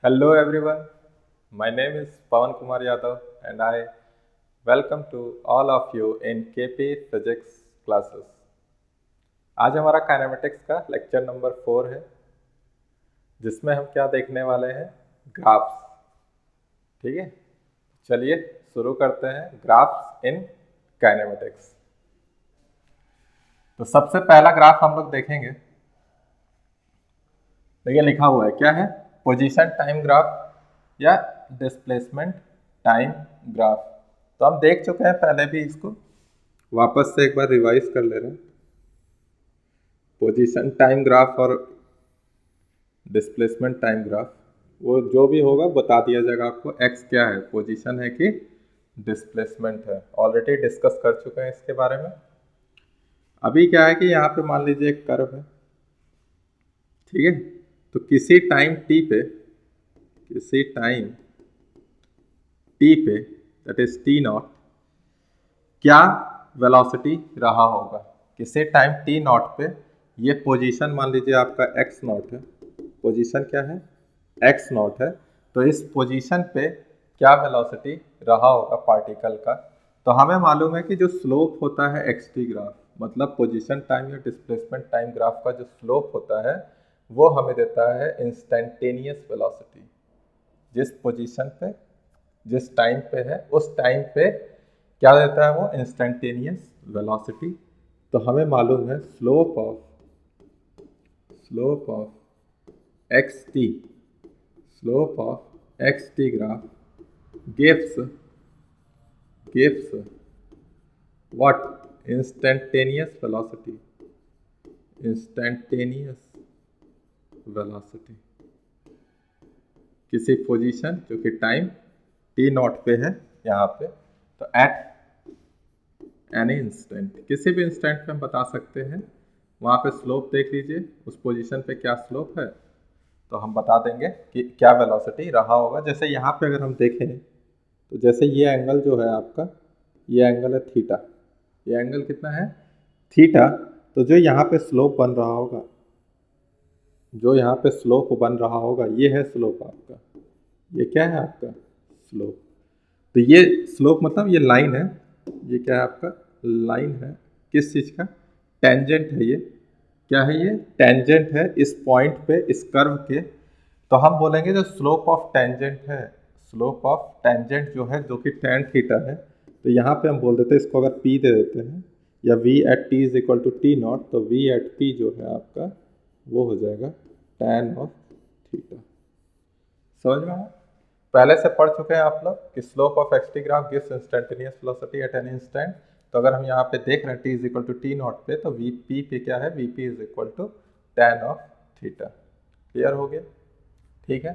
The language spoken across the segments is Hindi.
Hello everyone, my name is Pawan Kumar Yadav and I welcome to all of you in KP Physics classes. आज हमारा काइनेमेटिक्स का लेक्चर नंबर 4 है जिसमें हम क्या देखने वाले हैं, ग्राफ्स। ठीक है, चलिए शुरू करते हैं ग्राफ्स इन काइनेमेटिक्स। तो सबसे पहला ग्राफ हम लोग देखेंगे, देखिए लिखा हुआ है, क्या है, पोजीशन टाइम ग्राफ या डिस्प्लेसमेंट टाइम ग्राफ। तो हम देख चुके हैं पहले भी, इसको वापस से एक बार रिवाइज कर ले रहे हैं। पोजीशन टाइम ग्राफ और डिस्प्लेसमेंट टाइम ग्राफ, वो जो भी होगा बता दिया जाएगा आपको। एक्स क्या है, पोजीशन है कि डिस्प्लेसमेंट है, ऑलरेडी डिस्कस कर चुके हैं इसके बारे में। अभी क्या है कि यहाँ पे मान लीजिए एक कर्व है, ठीक है। तो किसी टाइम टी पे दैट इज टी नॉट, क्या वेलोसिटी रहा होगा। किसी टाइम टी नॉट पे ये पोजीशन मान लीजिए आपका एक्स नॉट है, पोजीशन क्या है, एक्स नॉट है। तो इस पोजीशन पे क्या वेलोसिटी रहा होगा पार्टिकल का। तो हमें मालूम है कि जो स्लोप होता है एक्स टी ग्राफ, मतलब पोजीशन टाइम या डिस्प्लेसमेंट टाइम ग्राफ का जो स्लोप होता है वो हमें देता है इंस्टेंटेनियस वेलोसिटी। जिस पोजीशन पे जिस टाइम पे है उस टाइम पे क्या देता है वो, इंस्टेंटेनियस वेलोसिटी। तो हमें मालूम है slope of x t graph gives what, instantaneous velocity किसी पोजीशन जो कि टाइम टी नॉट पे है यहाँ पे। तो एट एनी इंस्टेंट, किसी भी इंस्टेंट पे हम बता सकते हैं। वहाँ पे स्लोप देख लीजिए, उस पोजीशन पे क्या स्लोप है, तो हम बता देंगे कि क्या वेलोसिटी रहा होगा। जैसे यहाँ पे अगर हम देखें तो जैसे ये एंगल जो है आपका, ये एंगल है थीटा, ये एंगल कितना है, थीटा। तो जो यहाँ पे स्लोप बन रहा होगा, ये है स्लोप आपका, ये क्या है आपका स्लोप। तो ये स्लोप मतलब ये लाइन है, ये क्या है आपका लाइन है, किस चीज़ का, टेंजेंट है। ये क्या है, ये टेंजेंट है इस पॉइंट पे, इस कर्व के। तो हम बोलेंगे जो स्लोप ऑफ टेंजेंट जो है, जो कि tan थीटा है। तो यहाँ पे हम बोल देते हैं, इसको अगर p दे देते हैं, या v at t is equal to t naught, तो v एट p जो है आपका वो हो जाएगा tan ऑफ थीटा। समझ में आया? पहले से पढ़ चुके हैं आप लोग कि slope of x t graph gives instantaneous velocity at any instant. तो अगर हम यहाँ पे देख रहे हैं t is equal to t naught पे, तो वी पी पे क्या है, v p is equal to tan of theta. Clear हो गया? ठीक है।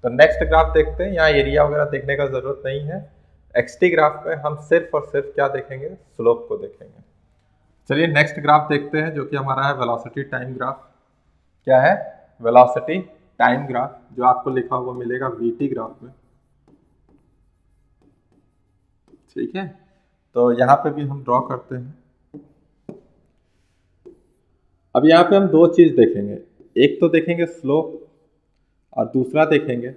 तो नेक्स्ट ग्राफ देखते हैं। यहाँ एरिया वगैरह देखने का जरूरत नहीं है। एक्स टी ग्राफ में हम सिर्फ और सिर्फ क्या देखेंगे, स्लोप को देखेंगे। चलिए नेक्स्ट ग्राफ देखते हैं, जो कि हमारा है वेलोसिटी टाइम ग्राफ। क्या है, वेलोसिटी टाइम ग्राफ, जो आपको लिखा हुआ मिलेगा वीटी ग्राफ में। ठीक है, तो यहाँ पे भी हम ड्रॉ करते हैं। अब यहाँ पे हम दो चीज देखेंगे, एक तो देखेंगे स्लोप और दूसरा देखेंगे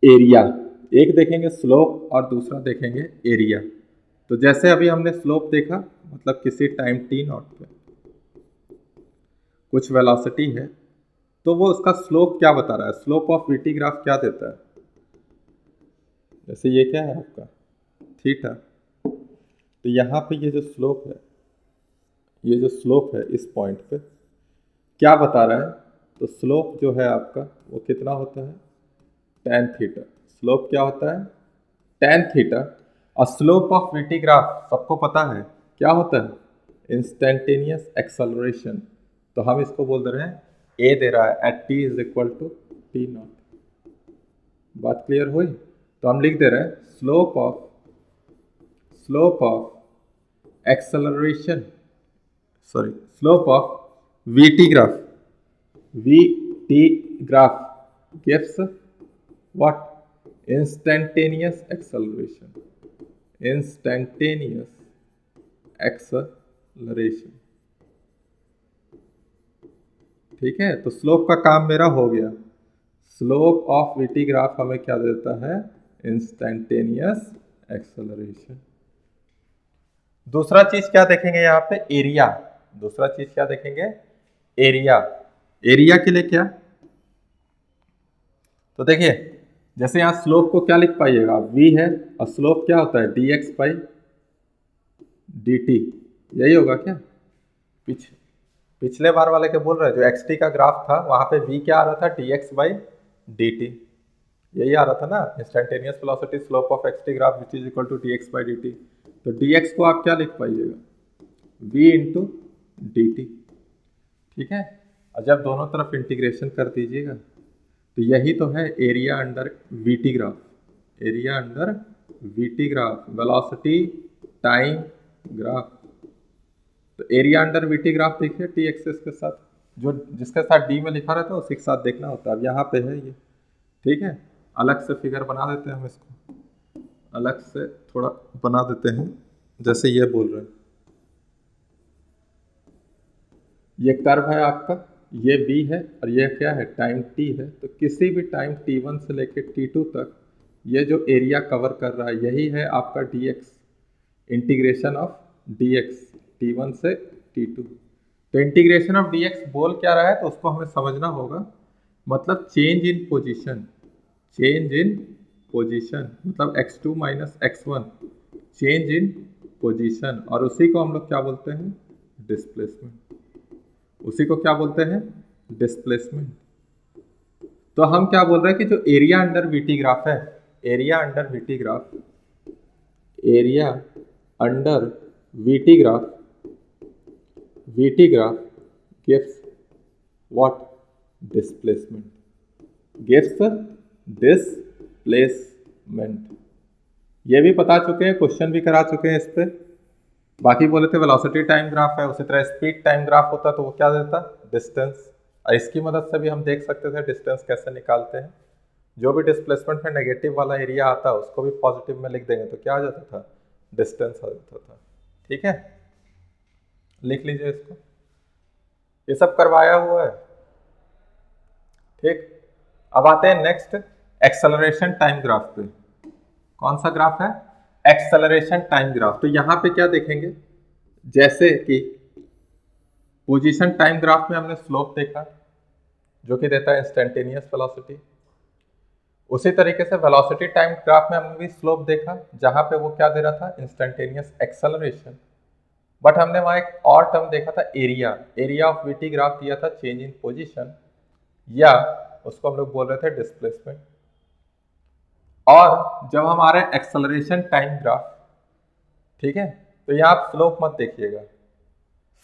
एरिया। एक देखेंगे स्लोप और दूसरा देखेंगे एरिया। तो जैसे अभी हमने स्लोप देखा, मतलब किसी टाइम टी नॉट पे कुछ वेलोसिटी है, तो वो उसका स्लोप क्या बता रहा है, स्लोप ऑफ वीटी ग्राफ क्या देता है। जैसे ये क्या है आपका थीटा, तो यहाँ पे ये जो स्लोप है इस पॉइंट पे क्या बता रहा है, तो स्लोप जो है आपका वो कितना होता है, tan थीटा। स्लोप क्या होता है, tan थीटा। और स्लोप ऑफ वीटी ग्राफ सबको पता है क्या होता है, इंस्टेंटेनियस एक्सेलरेशन। तो हम इसको बोल दे रहे हैं, ए दे रहा है at t is equal to t naught. बात क्लियर हुई? तो हम लिख दे रहे हैं slope of acceleration, slope of v t graph gives what, instantaneous acceleration। ठीक है, तो स्लोप का काम मेरा हो गया। स्लोप ऑफ वीटी ग्राफ हमें क्या देता है, इंस्टेंटेनियस एक्सेलरेशन। दूसरा चीज क्या देखेंगे यहाँ पे, एरिया। दूसरा चीज क्या देखेंगे, एरिया। एरिया के लिए क्या, तो देखिए जैसे यहाँ स्लोप को क्या लिख पाइएगा, v है, और स्लोप क्या होता है, dx बाई dt, यही होगा क्या। पिछले बार वाले के बोल रहे हैं, जो xt का ग्राफ था वहां पे v क्या आ रहा था, dx बाई dt, यही आ रहा था ना, instantaneous velocity slope of xt graph which is equal to dx by dt। तो dx को आप क्या लिख पाइएगा, v इंटू dt, ठीक है। और जब दोनों तरफ इंटीग्रेशन कर दीजिएगा तो यही तो है area under VT graph, area under VT graph, velocity time graph. तो एरिया अंडर वीटी ग्राफ देखिए टी एक्सेस के साथ, जो जिसके साथ डी में लिखा रहता है उसी के साथ देखना होता है। अब यहाँ पे है ये, ठीक है, अलग से फिगर बना देते हैं हम इसको, अलग से थोड़ा बना देते हैं, जैसे ये बोल रहे हैं, ये कर्व है आपका, ये v है और ये क्या है, टाइम t है। तो किसी भी टाइम t1 से लेकर t2 तक ये जो एरिया कवर कर रहा है यही है आपका dx, integration of dx t1 से t2। तो इंटीग्रेशन ऑफ dx बोल क्या रहा है, तो उसको हमें समझना होगा, मतलब change in position, change in position मतलब x2 minus x1, change in position, और उसी को हम लोग क्या बोलते हैं, डिस्प्लेसमेंट। उसी को क्या बोलते हैं, डिस्प्लेसमेंट। तो हम क्या बोल रहे हैं कि जो एरिया अंडर वीटी ग्राफ है, area under VT graph, area under VT graph, VT graph gives what, displacement, gives displacement. ये भी बता चुके हैं, क्वेश्चन भी करा चुके हैं इस पे। बाकी बोले थे वेलोसिटी टाइम ग्राफ है, उसी तरह स्पीड टाइम ग्राफ होता तो वो क्या देता, डिस्टेंस। और इसकी मदद से भी हम देख सकते थे डिस्टेंस कैसे निकालते हैं। जो भी डिस्प्लेसमेंट में नेगेटिव वाला एरिया आता उसको भी पॉजिटिव में लिख देंगे तो क्या आ जाता था, डिस्टेंस आ जाता था, ठीक है। लिख लीजिए इसको, ये सब करवाया हुआ है, ठीक। अब आते हैं नेक्स्ट एक्सेलरेशन टाइम ग्राफ पे। कौन सा ग्राफ है, एक्सेलरेशन टाइम ग्राफ। तो यहां पे क्या देखेंगे, जैसे कि पोजीशन टाइम ग्राफ में हमने स्लोप देखा जो कि देता है इंस्टेंटेनियस वेलोसिटी, उसी तरीके से वेलोसिटी टाइम ग्राफ में हमने भी स्लोप देखा जहां पे वो क्या दे रहा था, इंस्टेंटेनियस एक्सेलरेशन। बट हमने वहां एक और टर्म देखा था, area, area of v t graph दिया था चेंज इन पोजीशन, या उसको हम लोग बोल रहे थे डिस्प्लेसमेंट। और जब हमारे एक्सेलरेशन टाइम ग्राफ, ठीक है, तो यहाँ आप स्लोप मत देखिएगा,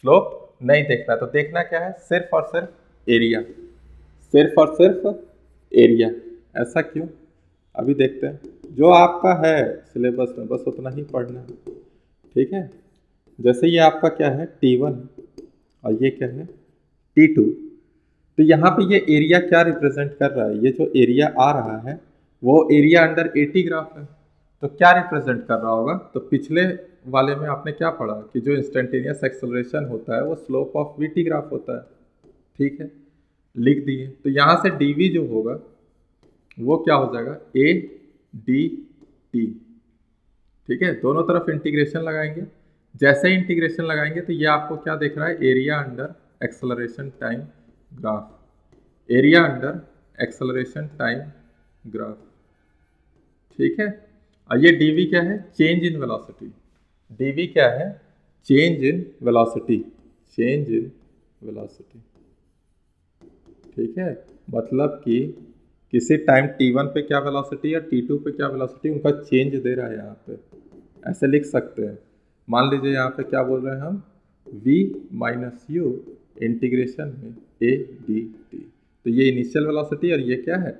स्लोप नहीं देखना। तो देखना क्या है, सिर्फ और सिर्फ एरिया, सिर्फ और सिर्फ एरिया। ऐसा क्यों, अभी देखते हैं। जो आपका है सिलेबस में बस उतना ही पढ़ना है, ठीक है। जैसे ये आपका क्या है T1 और ये क्या है T2, तो यहाँ पे ये एरिया क्या रिप्रेजेंट कर रहा है, ये जो एरिया आ रहा है वो एरिया अंडर AT ग्राफ है। तो क्या रिप्रेजेंट कर रहा होगा, तो पिछले वाले में आपने क्या पढ़ा कि जो इंस्टेंटेनियस एक्सेलरेशन होता है वो स्लोप ऑफ वीटी ग्राफ होता है, ठीक है, लिख दिए। तो यहाँ से dv जो होगा वो क्या हो जाएगा, a dt, ठीक है। दोनों तरफ इंटीग्रेशन लगाएंगे, जैसे ही इंटीग्रेशन लगाएंगे तो ये आपको क्या दिख रहा है, area under acceleration time graph, area under acceleration time graph, ठीक है। और ये dv क्या है, चेंज इन वेलोसिटी, dv क्या है, change in velocity, change in velocity, ठीक है। मतलब कि किसी टाइम t1 पे क्या वेलोसिटी या t2 पे क्या वेलोसिटी, उनका चेंज दे रहा है यहाँ पे, ऐसे लिख सकते हैं। मान लीजिए यहाँ पे क्या बोल रहे हैं हम, v माइनस यू इंटीग्रेशन में a dt, तो ये इनिशियल वेलोसिटी और ये क्या है,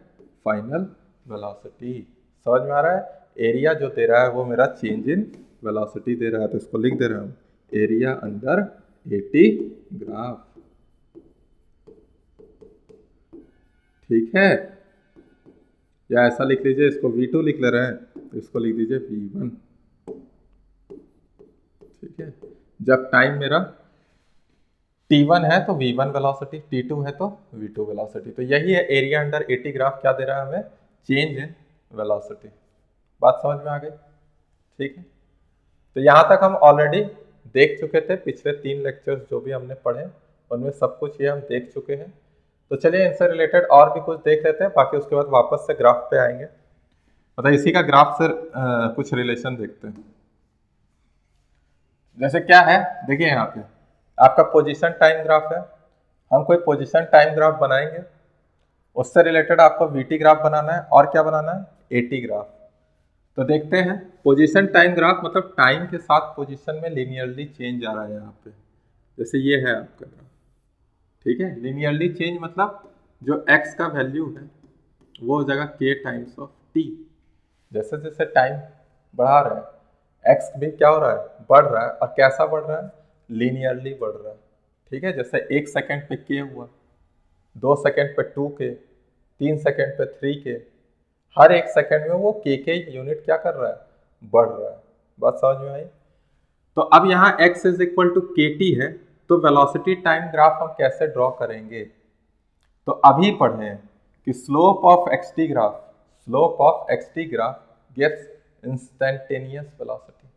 फाइनल वेलोसिटी। समझ में आ रहा है, एरिया जो दे रहा है वो मेरा चेंज इन वेलोसिटी दे रहा है, तो इसको लिख दे रहा हूँ एरिया अंडर AT ग्राफ, ठीक है। या ऐसा लिख लीजिए, इसको V2 लिख ले रहे हैं तो इसको लिख दीजिए V1, ठीक है। जब टाइम मेरा T1 है तो V1 वेलोसिटी, T2 है तो V2 वेलोसिटी। तो यही है एरिया अंडर 80 ग्राफ क्या दे रहा है हमें, चेंज इन वेलोसिटी। बात समझ में आ गई, ठीक है। तो यहाँ तक हम ऑलरेडी देख चुके थे, पिछले 3 लेक्चर्स जो भी हमने पढ़े उनमें सब कुछ ये हम देख चुके हैं। तो चलिए इनसे रिलेटेड और भी कुछ देख लेते हैं, बाकी उसके बाद वापस से ग्राफ पे आएंगे। मतलब इसी का ग्राफ से कुछ रिलेशन देखते हैं। जैसे क्या है, देखिए यहाँ पे आपका पोजीशन टाइम ग्राफ है। हम कोई पोजीशन टाइम ग्राफ बनाएंगे, उससे रिलेटेड आपको वीटी ग्राफ बनाना है और क्या बनाना है, एटी ग्राफ। तो देखते हैं पोजीशन टाइम ग्राफ, मतलब टाइम के साथ पोजीशन में लीनियरली चेंज आ रहा है यहाँ पे। जैसे ये है आपका ग्राफ, ठीक है। लीनियरली चेंज मतलब जो x का वैल्यू है वो हो जाएगा k टाइम्स ऑफ t। जैसे जैसे टाइम बढ़ा रहे हैं x भी क्या हो रहा है, बढ़ रहा है। और कैसा बढ़ रहा है, लीनियरली बढ़ रहा है, ठीक है। जैसे 1 सेकेंड पे k हुआ, 2 सेकेंड पे 2k, 3 सेकेंड पे 3k, हर 1 सेकेंड में वो k यूनिट क्या कर रहा है, बढ़ रहा है। बात समझ में आई। तो अब यहाँ x is equal to kt है, तो वेलोसिटी टाइम ग्राफ हम कैसे ड्रॉ करेंगे। तो अभी पढ़े कि slope of xt graph gives instantaneous velocity.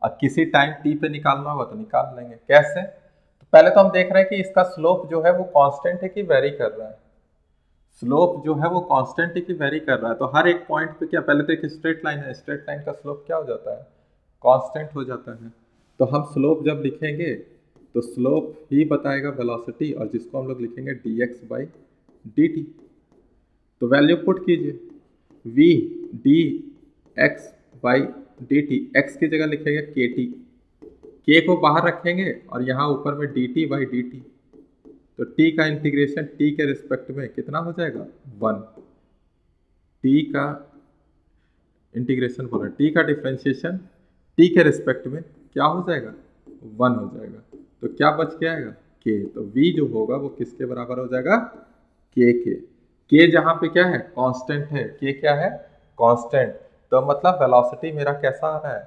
अब किसी टाइम t पे निकालना होगा तो निकाल लेंगे। कैसे, तो पहले तो हम देख रहे हैं कि इसका स्लोप जो है वो कांस्टेंट है कि वेरी कर रहा है। स्लोप जो है वो कांस्टेंट है कि वेरी कर रहा है। तो हर एक पॉइंट पे क्या, पहले तो एक स्ट्रेट लाइन है, स्ट्रेट लाइन का स्लोप क्या हो जाता है, कांस्टेंट हो जाता है। तो हम स्लोप जब लिखेंगे तो स्लोप ही बताएगा वेलोसिटी, और जिसको हम लोग लिखेंगे dx बाई dt। तो वैल्यू पुट कीजिए, v dx by dt, x की जगह लिखेंगे kt, k को बाहर रखेंगे और यहाँ ऊपर में dt बाई dt। तो t का इंटीग्रेशन t के रिस्पेक्ट में कितना हो जाएगा, 1। t का इंटीग्रेशन बोला, t का डिफ्रेंशिएशन t के रिस्पेक्ट में क्या हो जाएगा, 1 हो जाएगा। तो क्या बच के आएगा, k। तो v जो होगा वो किसके बराबर हो जाएगा, k के। k जहाँ पे क्या है, कांस्टेंट है, k क्या है, कांस्टेंट। तो मतलब वेलोसिटी मेरा कैसा आ रहा है,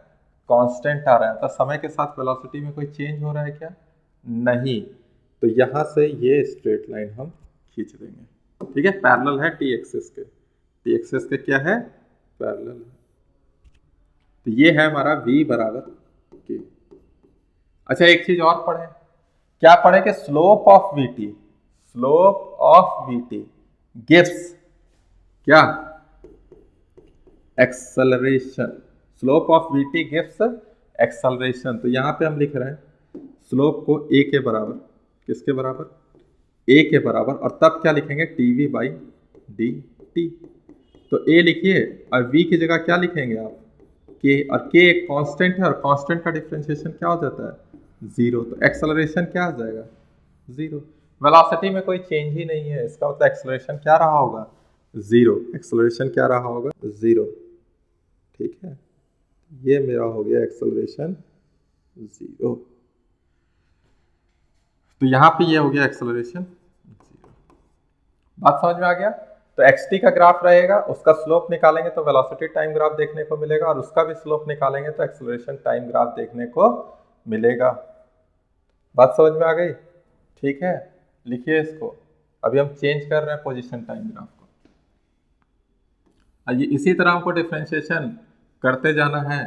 कांस्टेंट आ रहा है। तो समय के साथ वेलोसिटी में कोई चेंज हो रहा है क्या, नहीं। तो यहाँ से ये स्ट्रेट लाइन हम खींच देंगे, ठीक है। पैरेलल है टी एक्सिस के, टी एक्सिस के क्या है, पैरेलल है। तो ये है हमारा v बराबर k। अच्छा एक चीज और पढ़े, क्या पढ़े कि स्लोप ऑफ वीटी गिव्स क्या, acceleration. Slope of VT gives acceleration. तो यहाँ पे हम लिख रहे हैं स्लोप को a के बराबर, किसके बराबर, a के बराबर, और तब क्या लिखेंगे, tv बाई dt। तो a लिखिए और v की जगह क्या लिखेंगे आप, k, और k एक कांस्टेंट है और कांस्टेंट का डिफरेंशिएशन क्या हो जाता है, 0। तो एक्सेलरेशन क्या आ जाएगा, 0। वेलोसिटी में कोई चेंज ही नहीं है, इसका मतलब एक्सेलरेशन क्या रहा होगा, 0। एक्सेलरेशन क्या रहा होगा, 0, ठीक है। ये मेरा हो गया एक्सेलरेशन 0। तो यहाँ पे ये हो गया एक्सेलरेशन 0। बात समझ में आ गया। तो xt का ग्राफ रहेगा, उसका स्लोप निकालेंगे तो वेलोसिटी टाइम ग्राफ देखने को मिलेगा, और उसका भी स्लोप निकालेंगे तो एक्सेलरेशन टाइम ग्राफ देखने को मिलेगा। बात समझ में आ गई, ठीक है। लिखिए इसको, अभी हम चेंज कर रहे हैं पोजीशन टाइम ग्राफ को। इसी तरह हमको डिफ्रेंशिएशन करते जाना है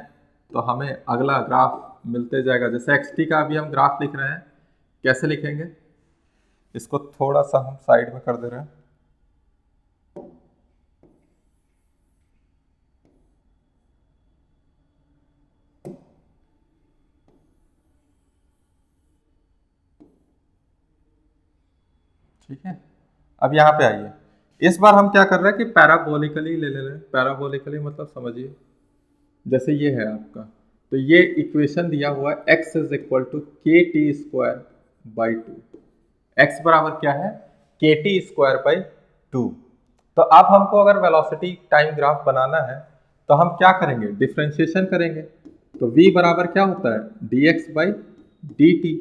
तो हमें अगला ग्राफ मिलते जाएगा। जैसे xt का अभी हम ग्राफ लिख रहे हैं, कैसे लिखेंगे, इसको थोड़ा सा हम साइड में कर दे रहे हैं। ठीक है, अब यहाँ पे आइए, इस बार हम क्या कर रहे हैं कि पैराबोलिकली ले रहे हैं। पैराबोलिकली मतलब समझिए, जैसे ये है आपका, तो ये इक्वेशन दिया हुआ है x इज इक्वल टू के टी स्क्वायर बाई 2। एक्स बराबर क्या है, के टी स्क्वायर बाई 2। तो अब हमको अगर वेलोसिटी टाइम ग्राफ बनाना है तो हम क्या करेंगे, डिफ्रेंशिएशन करेंगे। तो v बराबर क्या होता है, dx बाई dt,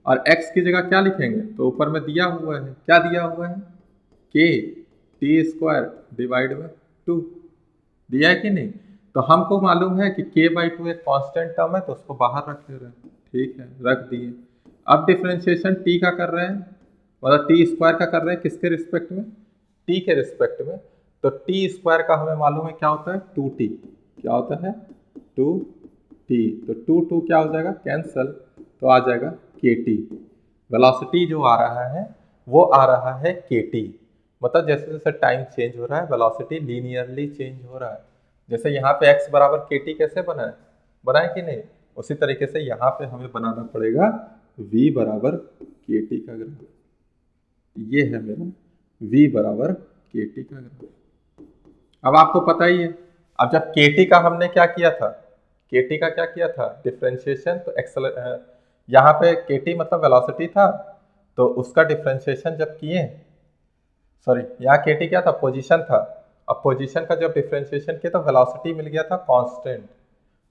और x की जगह क्या लिखेंगे, तो ऊपर में दिया हुआ है, क्या दिया हुआ है, के टी स्क्वायर डिवाइड बाई 2, दिया है कि नहीं। तो हमको मालूम है कि k बाई 2 एक कांस्टेंट टर्म है, तो उसको बाहर रख ले रहे हैं, ठीक है, रख दिए। अब डिफ्रेंशिएशन टी का कर रहे हैं, मतलब टी स्क्वायर का कर रहे हैं, किसके रिस्पेक्ट में, टी के रिस्पेक्ट में। तो टी स्क्वायर का हमें मालूम है क्या होता है, 2t। क्या होता है, 2t। तो 2 क्या हो जाएगा, कैंसल, तो आ जाएगा kt। वेलोसिटी जो आ रहा है वो आ रहा है kt, मतलब जैसे जैसे टाइम चेंज हो रहा है वेलोसिटी लीनियरली चेंज हो रहा है। जैसे यहाँ पे x बराबर kt कैसे बना है कि नहीं, उसी तरीके से यहाँ पे हमें बनाना पड़ेगा v बराबर kt का ग्राफ। ये है मेरा v बराबर kt का ग्राफ। अब आपको पता ही है, अब जब kt का हमने क्या किया था, kt का क्या किया था, डिफ्रेंशिएशन, तो यहाँ पे kt मतलब वेलोसिटी था, तो उसका डिफ्रेंशिएशन जब किए, सॉरी यहाँ kt क्या था, पोजीशन था। अब पोजीशन का जब डिफ्रेंशिएशन किया तो वेलोसिटी मिल गया था कांस्टेंट।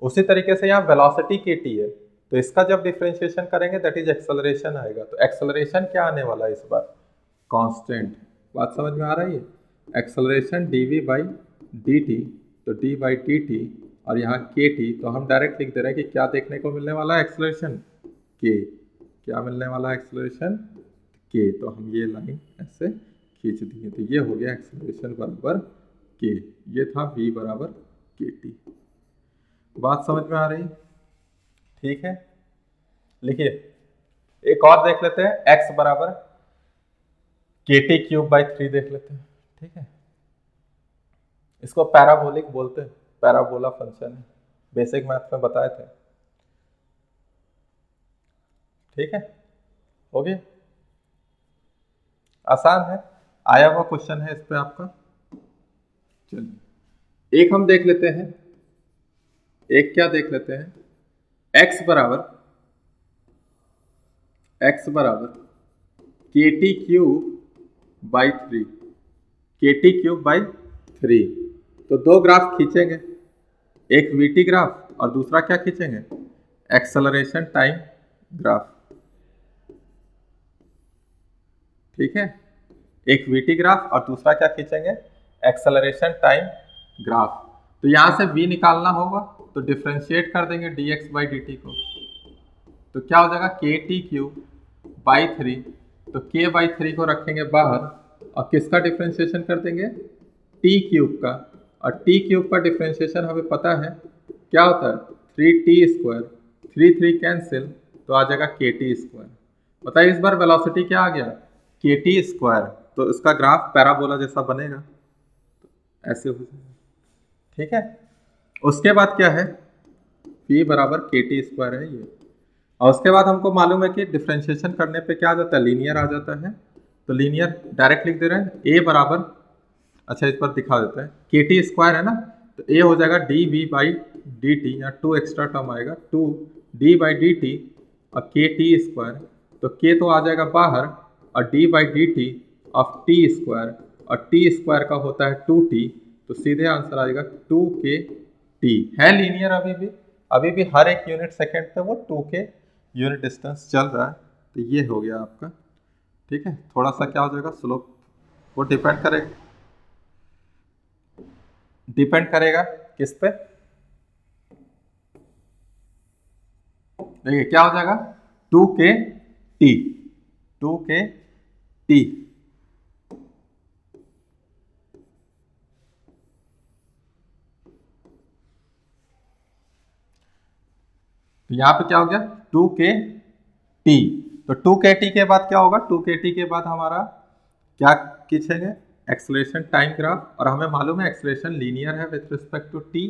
उसी तरीके से यहाँ वेलोसिटी kt है, तो इसका जब डिफ्रेंशिएशन करेंगे दैट इज एक्सेलरेशन आएगा। तो एक्सेलरेशन क्या आने वाला है इस बार, कांस्टेंट। बात समझ में आ रही है, एक्सेलरेशन dv बाई dt, तो d बाई dt और यहाँ kt, तो हम डायरेक्ट लिख दे रहे हैं कि क्या देखने को मिलने वाला है, एक्सेलरेशन k। क्या मिलने वाला है, एक्सेलरेशन k। तो हम ये लाइन ऐसे खींच दिए, तो ये हो गया एक्सेलरेशन बराबर k। ये था v बराबर kt। बात समझ में आ रही, ठीक है। लिखिए एक और देख लेते हैं, x बराबर kt क्यूब बाई 3 देख लेते हैं, ठीक है। इसको पैराबोलिक बोलते हैं, पैराबोला फंक्शन है, बेसिक मैथ में बताए थे, ठीक है। हो गया, आसान है, आया हुआ क्वेश्चन है इस पे आपका। चलिए एक हम देख लेते हैं, एक क्या देख लेते हैं, x बराबर kt cube by 3, kt cube by 3। तो दो ग्राफ खींचेंगे, एक वीटी ग्राफ और दूसरा क्या खींचेंगे, एक्सेलरेशन टाइम ग्राफ, ठीक है। एक वीटी ग्राफ और दूसरा क्या खींचेंगे, एक्सेलरेशन टाइम ग्राफ। तो यहां से v निकालना होगा, तो डिफ्रेंशिएट कर देंगे dx बाई dt को, तो क्या हो जाएगा kt क्यूब बाई 3। तो k बाई 3 को रखेंगे बाहर और किसका डिफ्रेंशिएशन कर देंगे, t क्यूब का। और t क्यूब का डिफ्रेंशिएशन हमें पता है क्या होता है, 3t स्क्वायर, 3 कैंसिल, तो आ जाएगा kt स्क्वायर। बताइए इस बार वेलोसिटी क्या आ गया, kt स्क्वायर। तो इसका ग्राफ पैराबोला जैसा बनेगा, ऐसे हो जाएगा, ठीक है। उसके बाद क्या है, p बराबर kt स्क्वायर है ये, और उसके बाद हमको मालूम है कि डिफ्रेंशिएशन करने पे क्या आ जाता है, लीनियर आ जाता है। तो लीनियर डायरेक्ट लिख दे रहे हैं, a बराबर, अच्छा इस पर दिखा देते हैं, kt स्क्वायर है ना, तो a हो जाएगा dv बाई dt, या 2 एक्स्ट्रा टर्म आएगा, 2d बाई dt और kt स्क्वायर। तो k तो आ जाएगा बाहर और d by dt of t square, और t स्क्वायर का होता है 2t, तो सीधे आंसर आएगा 2kt। है लीनियर अभी भी हर एक यूनिट सेकेंड पे वो 2k यूनिट डिस्टेंस चल रहा है। तो ये हो गया आपका, ठीक है। थोड़ा सा क्या हो जाएगा, स्लोप वो डिपेंड करेगा किस पे, देखिए क्या हो जाएगा 2kt, 2kt। तो यहाँ पे क्या हो गया 2kt। तो 2kt के बाद क्या होगा, 2kt के बाद हमारा क्या खींचेंगे, एक्सेलरेशन टाइम ग्राफ, और हमें मालूम है एक्सेलरेशन लीनियर है विथ रिस्पेक्ट टू t।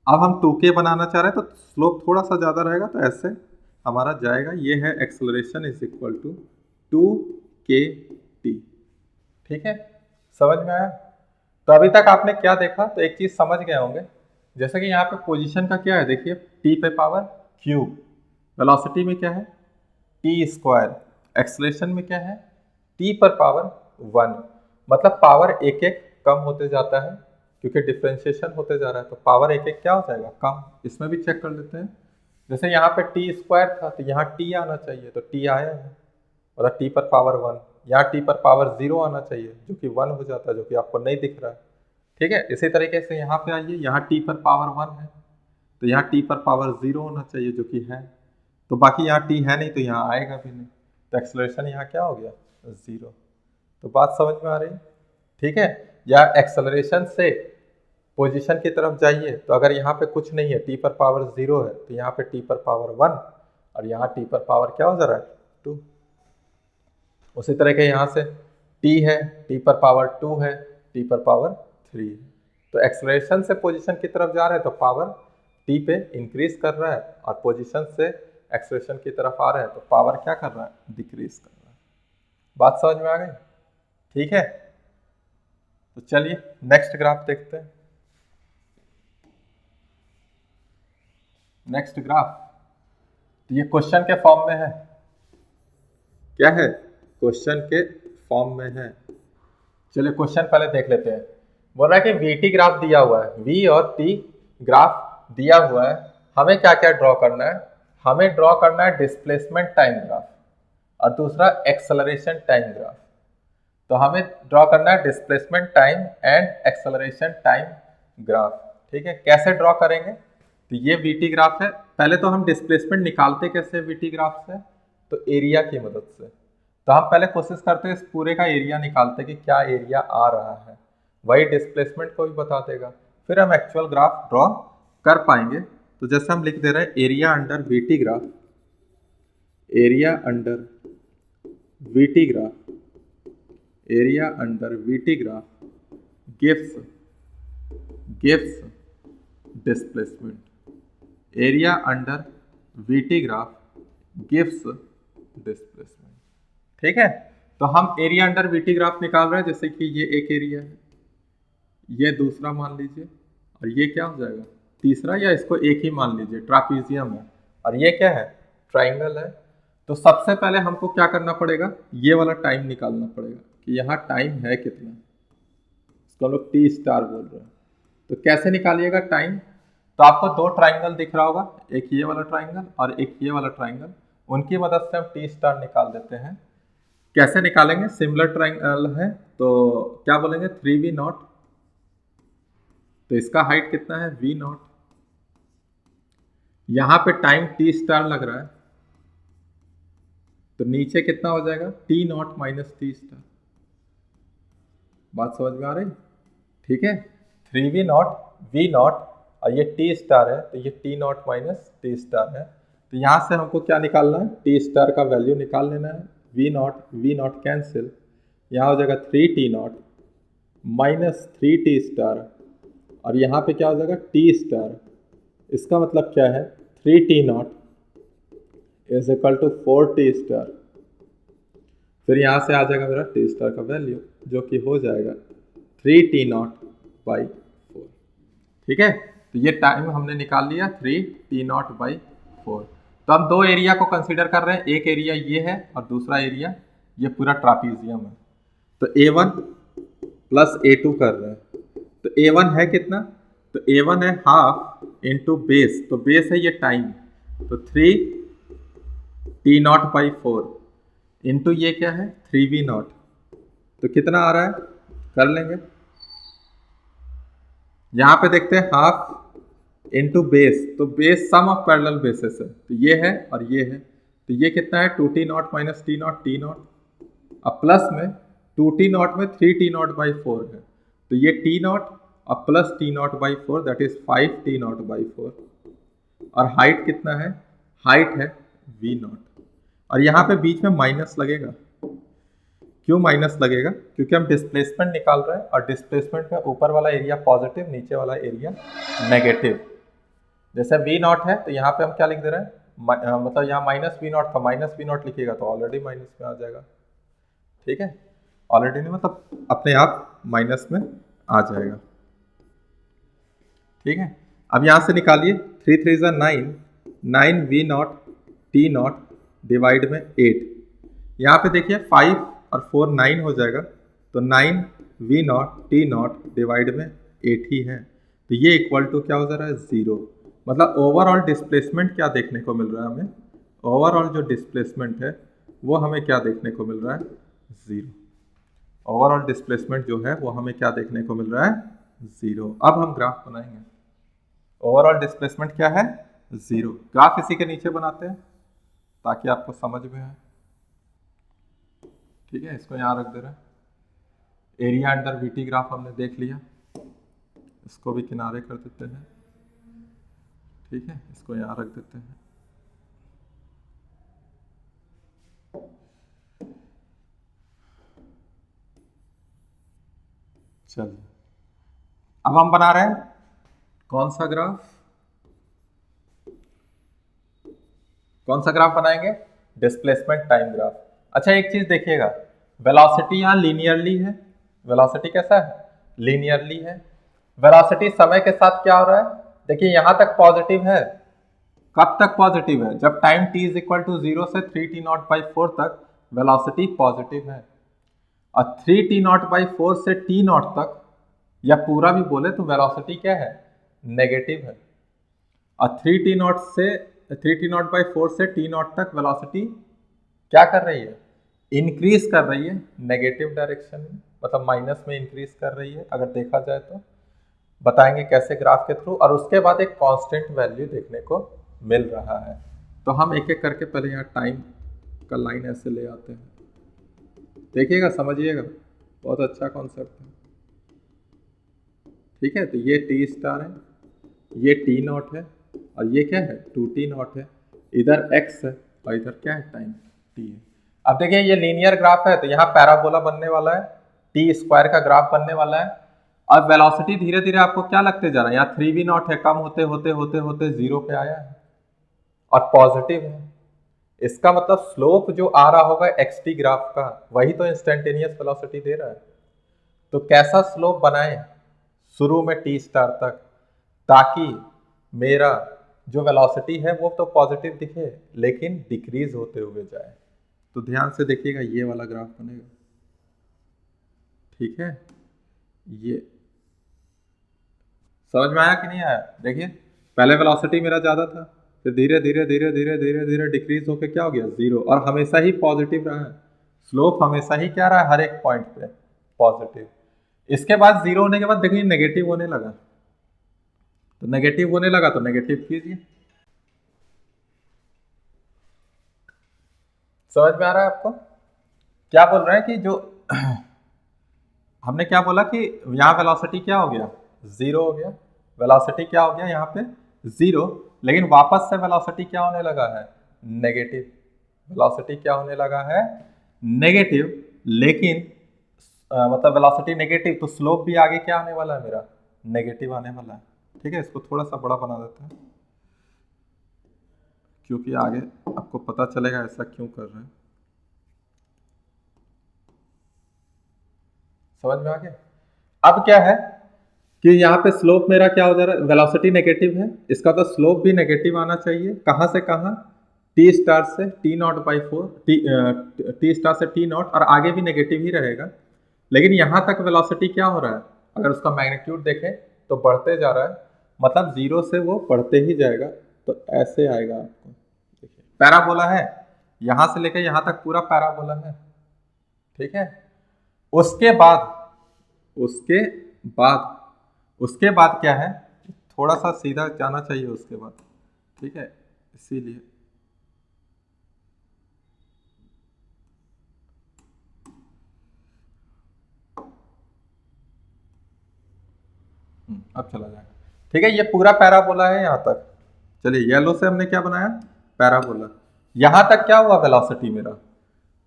अब हम 2k बनाना चाह रहे हैं तो स्लोप थोड़ा सा ज़्यादा रहेगा, तो ऐसे हमारा जाएगा, ये है acceleration is equal to 2kt, ठीक है। समझ में आया। तो अभी तक आपने क्या देखा, तो एक चीज़ समझ गए होंगे, जैसे कि यहाँ पे पोजीशन का क्या है, देखिए t पे पावर क्यूब, वेलोसिटी में क्या है t स्क्वायर, एक्सेलरेशन में क्या है t पर पावर 1, मतलब पावर एक एक कम होते जाता है क्योंकि डिफ्रेंशिएशन होते जा रहा है, तो पावर एक एक क्या हो जाएगा, कम। इसमें भी चेक कर लेते हैं, जैसे यहाँ पे t स्क्वायर था तो यहाँ t आना चाहिए, तो t आया है, मतलब t पर पावर 1। यहाँ t पर पावर 0 आना चाहिए जो कि 1 हो जाता है, जो कि आपको नहीं दिख रहा है, ठीक है। इसी तरीके से यहाँ पे आइए, यहाँ t पर पावर 1 है, तो यहाँ t पर पावर 0 होना चाहिए जो कि है, तो बाकी यहाँ t है नहीं तो यहाँ आएगा भी नहीं, तो एक्सेलरेशन यहाँ क्या हो गया, 0। तो बात समझ में आ रही है, ठीक है। या एक्सेलरेशन से पोजीशन की तरफ जाइए, तो अगर यहाँ पे कुछ नहीं है, t पर पावर 0 है, तो यहाँ पे t पर पावर 1 और यहाँ t पर पावर क्या हो जा रहा है, 2। उसी तरह के यहाँ से t है, t पर पावर 2 है, t पर पावर 3 है। तो एक्सेलरेशन से पोजीशन की तरफ जा रहे हैं तो पावर t पे इंक्रीज कर रहा है, और पोजीशन से एक्सेलरेशन की तरफ आ रहे हैं तो पावर क्या कर रहा है, डिक्रीज कर रहा है। बात समझ में आ गई, ठीक है। तो चलिए नेक्स्ट ग्राफ देखते हैं। नेक्स्ट ग्राफ, तो ये क्वेश्चन के फॉर्म में है, क्या है, क्वेश्चन के फॉर्म में है। चलिए क्वेश्चन पहले देख लेते हैं। बोल रहा है कि वीटी ग्राफ दिया हुआ है, वी और टी ग्राफ दिया हुआ है, हमें क्या क्या ड्रॉ करना है, हमें ड्रॉ करना है डिस्प्लेसमेंट टाइम ग्राफ और दूसरा एक्सेलरेशन टाइम ग्राफ। तो हमें ड्रॉ करना है displacement time and acceleration time graph, ठीक है। कैसे ड्रॉ करेंगे, तो ये वीटी ग्राफ है। पहले तो हम डिस्प्लेसमेंट निकालते कैसे वीटी ग्राफ से, तो एरिया की मदद से। तो हम पहले कोशिश करते हैं इस पूरे का एरिया निकालते कि क्या एरिया आ रहा है, वही डिस्प्लेसमेंट को भी बता देगा, फिर हम एक्चुअल ग्राफ ड्रॉ कर पाएंगे। तो जैसे हम लिख दे रहे हैं area under VT graph, area under VT graph, area under VT graph gives displacement, area under VT graph gives displacement, ठीक है। तो हम एरिया अंडर वीटी ग्राफ निकाल रहे हैं, जैसे कि ये एक एरिया है, ये दूसरा मान लीजिए, और ये क्या हो जाएगा, तीसरा, या इसको एक ही मान लीजिए, ट्रापीजियम है, और ये क्या है, ट्राइंगल है। तो सबसे पहले हमको क्या करना पड़ेगा, ये वाला टाइम निकालना पड़ेगा कि यहाँ टाइम है कितना, इसको हम लोग टी स्टार बोल रहे हैं। तो कैसे निकालिएगा टाइम, तो आपको दो ट्राइंगल दिख रहा होगा, एक ये वाला ट्राइंगल और एक ये वाला ट्राइंगल, उनकी मदद से हम टी स्टार निकाल देते हैं। कैसे निकालेंगे, सिमिलर ट्राइंगल है तो क्या बोलेंगे, 3v0, तो इसका हाइट कितना है, v0, यहां पे टाइम टी स्टार लग रहा है, तो नीचे कितना हो जाएगा, t0 माइनस टी स्टार। बात समझ में आ रही, ठीक है। 3v0 v0 और ये टी स्टार है, तो ये t0 माइनस टी स्टार है। तो यहाँ से हमको क्या निकालना है, टी स्टार का वैल्यू निकाल लेना है, v0 कैंसिल, यहाँ हो जाएगा 3t0 माइनस 3t स्टार, और यहाँ पे क्या हो जाएगा, टी स्टार। इसका मतलब क्या है, 3t0 is equal to 4t star. फिर यहाँ से आ जाएगा मेरा टी स्टार का वैल्यू, जो कि हो जाएगा 3t0/4, ठीक है। तो ये टाइम हमने निकाल लिया 3t0/4। तो हम दो एरिया को कंसीडर कर रहे हैं, एक एरिया ये है और दूसरा एरिया ये पूरा ट्रापीजियम है। तो A1 प्लस A2 कर रहे हैं, तो A1 है कितना, तो A1 है हाफ इंटू बेस, तो बेस है ये टाइम, तो 3t0/4 इंटू ये क्या है, 3v0, तो कितना आ रहा है, कर लेंगे। यहाँ पे देखते हैं हाफ इंटू बेस, तो base sum of parallel bases है, तो ये है और ये है, तो ये कितना है, 2t0 माइनस t0, t0, अब प्लस में 2t0 में 3t0/4 है, तो ये t0 और plus t0/4 that is 5t0/4, और हाइट कितना है, हाइट है v0, और यहाँ पे बीच में माइनस लगेगा। क्यों माइनस लगेगा, क्योंकि हम डिस्प्लेसमेंट निकाल रहे हैं, और डिस्प्लेसमेंट में ऊपर वाला एरिया पॉजिटिव, नीचे वाला एरिया नेगेटिव। जैसे v0 है तो यहाँ पे हम क्या लिख दे रहे हैं, मतलब यहाँ माइनस v0 था, माइनस v0 लिखिएगा तो ऑलरेडी माइनस में आ जाएगा, ठीक है। ऑलरेडी नहीं मतलब अपने आप माइनस में आ जाएगा, ठीक है। अब यहाँ से निकालिए, 3 3 ज़ा 9, 9v0 t0 डिवाइड में 8, यहाँ पे देखिए 5 और 4 9 हो जाएगा, तो 9v0 t0 डिवाइड में 8 ही है, तो ये इक्वल टू क्या हो जा रहा है, 0। मतलब ओवरऑल डिस्प्लेसमेंट क्या देखने को मिल रहा है हमें, ओवरऑल जो डिस्प्लेसमेंट है वो हमें क्या देखने को मिल रहा है, 0। ओवरऑल डिस्प्लेसमेंट जो है वो हमें क्या देखने को मिल रहा है, 0। अब हम ग्राफ बनाएंगे, ओवरऑल डिस्प्लेसमेंट क्या है, 0। ग्राफ इसी के नीचे बनाते हैं, ताकि आपको समझ में आए। ठीक है, इसको यहाँ रख दे रहे हैं। एरिया अंडर वीटी ग्राफ हमने देख लिया, इसको भी किनारे कर देते हैं। ठीक है, इसको यहाँ रख देते हैं। चलिए, अब हम बना रहे हैं कौन सा ग्राफ, कौन सा ग्राफ बनाएंगे? Displacement time graph. अच्छा, एक चीज देखिएगा, वेलोसिटी यहाँ लीनियरली है। वेलोसिटी कैसा है? लीनियरली है। वेलोसिटी समय के साथ क्या हो रहा है? देखिए यहां तक पॉजिटिव है। कब तक पॉजिटिव है? जब time t is equal to 0 से 3t0/4 तक वेलोसिटी पॉजिटिव है। और 3t0/4 से t0 तक, या पूरा भी बोले तो वेलोसिटी क्या है? नेगेटिव है। और 3t0/4 से t0 तक वेलोसिटी क्या कर रही है? इंक्रीज कर रही है नेगेटिव डायरेक्शन में, मतलब माइनस में इंक्रीज कर रही है। अगर देखा जाए तो बताएंगे कैसे ग्राफ के थ्रू। और उसके बाद एक कांस्टेंट वैल्यू देखने को मिल रहा है। तो हम एक एक करके पहले यहाँ टाइम का लाइन ऐसे ले आते हैं। देखिएगा, समझिएगा, बहुत अच्छा कॉन्सेप्ट है। ठीक है, तो ये टी स्टार है, ये t0 है, और ये क्या है? 2t0 है। इधर x है और इधर क्या है? टाइम t है। अब देखिए ये लीनियर ग्राफ है, तो यहाँ पैराबोला बनने वाला है, टी स्क्वायर का ग्राफ बनने वाला है। अब वेलोसिटी धीरे धीरे आपको क्या लगते जा रहा है? यहाँ 3v0 है, कम होते होते होते होते 0 पे आया है और पॉजिटिव है। इसका मतलब स्लोप जो आ रहा होगा xt ग्राफ का, वही तो इंस्टेंटेनियस वेलोसिटी दे रहा है। तो कैसा स्लोप बनाए शुरू में t स्टार तक, ताकि मेरा जो वेलोसिटी है वो तो पॉजिटिव दिखे लेकिन डिक्रीज होते हुए जाए। तो ध्यान से देखिएगा, ये वाला ग्राफ बनेगा। ठीक है, ये समझ में आया कि नहीं आया? देखिए पहले वेलोसिटी मेरा ज्यादा था, फिर धीरे धीरे धीरे धीरे धीरे धीरे डिक्रीज होके क्या हो गया? 0। और हमेशा ही पॉजिटिव रहा है, स्लोप हमेशा ही क्या रहा है? हर एक पॉइंट पे पॉजिटिव। इसके बाद 0 होने के बाद देखिए नेगेटिव होने लगा। तो नेगेटिव होने लगा तो नेगेटिव कीजिए। समझ में आ रहा है आपको? क्या बोल रहे हैं कि जो हमने क्या बोला कि यहाँ वेलोसिटी क्या हो गया? 0 हो गया। वेलोसिटी क्या हो गया यहाँ पे? 0। लेकिन वापस से वेलोसिटी क्या होने लगा है? नेगेटिव। वेलोसिटी क्या होने लगा है? नेगेटिव। लेकिन मतलब वेलोसिटी नेगेटिव, तो स्लोप भी आगे क्या आने वाला है मेरा? नेगेटिव आने वाला है। ठीक है, इसको थोड़ा सा बड़ा बना देते हैं, क्योंकि आगे आपको पता चलेगा ऐसा क्यों कर रहे हैं। समझ में आ गया? अब क्या है कि यहाँ पे स्लोप मेरा क्या हो जा रहा है? वेलोसिटी नेगेटिव है, इसका तो स्लोप भी नेगेटिव आना चाहिए। कहाँ से कहाँ? टी स्टार से t0/4, टी स्टार से t0, और आगे भी नेगेटिव ही रहेगा। लेकिन यहाँ तक वेलोसिटी क्या हो रहा है? अगर उसका मैग्नीट्यूड देखें तो बढ़ते जा रहा है, मतलब 0 से वो बढ़ते ही जाएगा। तो ऐसे आएगा आपको। देखिए पैराबोला है, यहाँ से लेकर यहाँ तक पूरा पैराबोला है। ठीक है, उसके बाद क्या है? थोड़ा सा सीधा जाना चाहिए उसके बाद। ठीक है, इसीलिए अब चला जाएगा। ठीक है, ये पूरा पैराबोला है यहाँ तक। चलिए येलो से हमने क्या बनाया? पैराबोला। यहाँ तक क्या हुआ वेलोसिटी मेरा?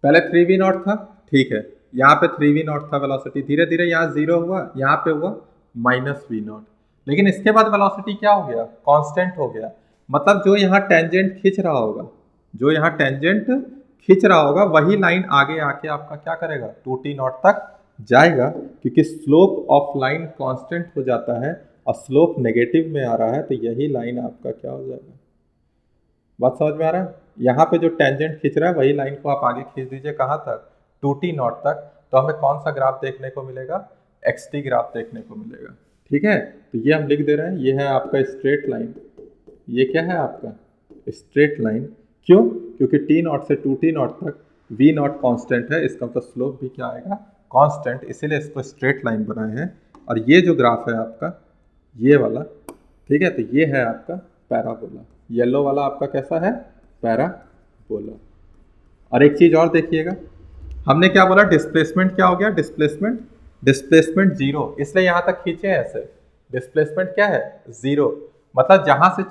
पहले 3v0 था, ठीक है, यहाँ पे 3v0 था वेलोसिटी, धीरे धीरे यहाँ 0 हुआ, यहाँ पे हुआ -v0। लेकिन इसके बाद वेलोसिटी क्या हो गया? कांस्टेंट हो गया। मतलब जो यहाँ टेंजेंट खींच रहा होगा, जो यहाँ टेंजेंट खींच रहा होगा, वही लाइन आगे आके आपका क्या करेगा? 2t0 तक जाएगा, क्योंकि स्लोप ऑफ लाइन कांस्टेंट हो जाता है और स्लोप नेगेटिव में आ रहा है, तो यही लाइन आपका क्या हो जाएगा? बात समझ में आ रहा है? यहाँ पे जो टेंजेंट खींच रहा है वही लाइन को आप आगे खींच दीजिए, कहाँ तक? 2t0 तक। तो हमें कौन सा ग्राफ देखने को मिलेगा? xt ग्राफ देखने को मिलेगा। ठीक है, तो ये हम लिख दे रहे हैं, ये है आपका स्ट्रेट लाइन। ये क्या है आपका? Straight line. क्यों? क्योंकि t0 से 2t0 तक v0 कांस्टेंट है, इसका मतलब स्लोप भी क्या आएगा? कांस्टेंट, इसीलिए इसको स्ट्रेट लाइन बनाए हैं। और ये जो ग्राफ है आपका, ये वाला, ठीक है, तो ये है आपका पैराबोला। येलो वाला आपका कैसा है? पैराबोला। बोला। और एक चीज और देखिएगा, हमने क्या बोला, डिस्प्लेसमेंट क्या हो गया, डिस्प्लेसमेंट जीरो, इसलिए यहां तक खींचे ऐसे, डिस्प्लेसमेंट क्या है, जीरो, मतलब जहां से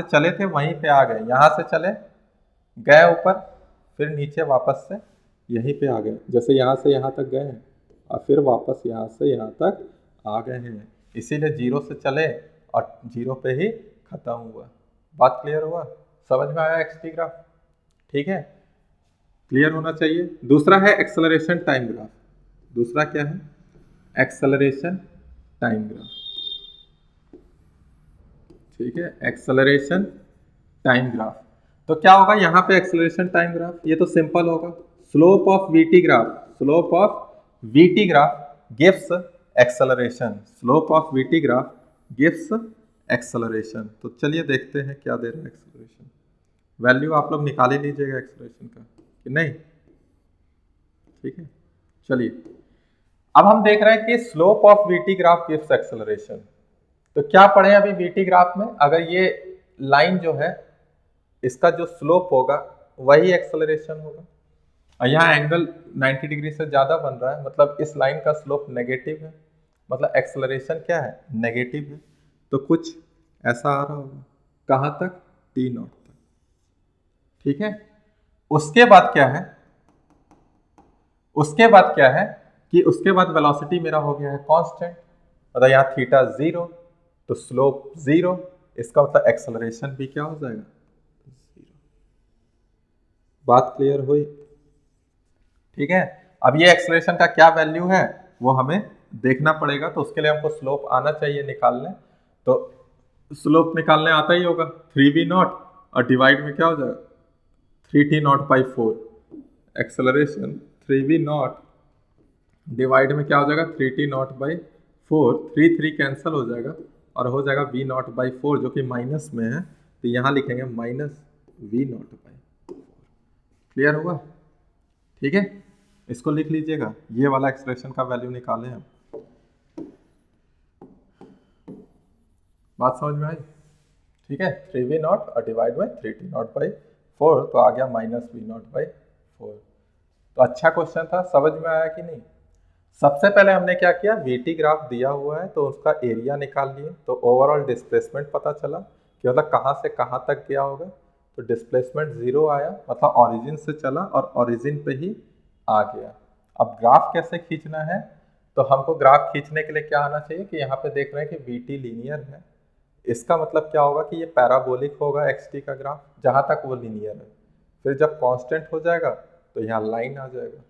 चले थे वहीं पे आ गए, यहां से चले गए ऊपर, फिर नीचे वापस से यहीं पे आ गए, जैसे यहाँ से यहाँ तक गए हैं और फिर वापस यहाँ से यहाँ तक आ गए हैं, इसीलिए जीरो से चले और जीरो पे ही खत्म हुआ। बात क्लियर हुआ, समझ में आया एक्सटी ग्राफ? ठीक है, क्लियर होना चाहिए। दूसरा है एक्सेलरेशन टाइम ग्राफ। दूसरा क्या है, एक्सेलरेशन टाइम ग्राफ। ठीक है, एक्सेलरेशन टाइम ग्राफ। तो क्या होगा यहाँ पे एक्सेलरेशन टाइम ग्राफ, ये तो सिंपल होगा, slope of v t graph gives acceleration, slope of v t graph gives acceleration. तो चलिए देखते हैं क्या दे रहा है एक्सेलरेशन, वैल्यू आप लोग निकाल ही लीजिएगा एक्सेलरेशन का कि नहीं। ठीक है, चलिए अब हम देख रहे हैं कि slope of v t graph gives acceleration. तो क्या पढ़े अभी वीटी ग्राफ में, अगर ये लाइन जो है इसका जो स्लोप होगा वही एक्सेलरेशन होगा, और यहाँ एंगल 90 डिग्री से ज्यादा बन रहा है, मतलब इस लाइन का स्लोप नेगेटिव है, मतलब एक्सेलरेशन क्या है, नेगेटिव है। तो कुछ ऐसा आ रहा होगा, कहां तक, टी नॉट तक। ठीक है, उसके बाद क्या है कि उसके बाद वेलोसिटी मेरा हो गया है कांस्टेंट, मतलब यहाँ थीटा जीरो, तो स्लोप जीरो, इसका मतलब एक्सेलरेशन भी क्या हो जाएगा, जीरो। बात क्लियर हुई? ठीक है, अब ये एक्सेलरेशन का क्या वैल्यू है वो हमें देखना पड़ेगा, तो उसके लिए हमको स्लोप आना चाहिए निकालने। तो स्लोप निकालने आता ही होगा, 3v0 और डिवाइड में क्या हो जाएगा, 3t0/4, एक्सेलरेशन 3v0 डिवाइड में क्या हो जाएगा, 3t0/4, 3 कैंसिल हो जाएगा और हो जाएगा v0/4 जो कि माइनस में है, तो यहाँ लिखेंगे -v0/4। क्लियर हुआ? ठीक है, इसको लिख लीजिएगा, ये वाला एक्सप्रेशन का वैल्यू निकालें हम। बात समझ में आई? ठीक है, 3v0 और डिवाइड में 3t0/4, तो आ गया -v0/4। तो अच्छा क्वेश्चन था, समझ में आया कि नहीं? सबसे पहले हमने क्या किया, वीटी ग्राफ दिया हुआ है तो उसका एरिया निकाल लिए, तो ओवरऑल डिस्प्लेसमेंट पता चला कि मतलब कहाँ से कहाँ तक गया होगा, तो डिस्प्लेसमेंट जीरो आया, मतलब ऑरिजिन से चला और ऑरिजिन पे ही आ गया। अब ग्राफ कैसे खींचना है, तो हमको ग्राफ खींचने के लिए क्या आना चाहिए कि यहाँ पे देख रहे हैं कि वीटी लीनियर है, इसका मतलब क्या होगा कि ये पैराबोलिक होगा एक्सटी का ग्राफ, जहाँ तक वो लीनियर है। फिर जब कांस्टेंट हो जाएगा तो यहाँ लाइन आ जाएगा,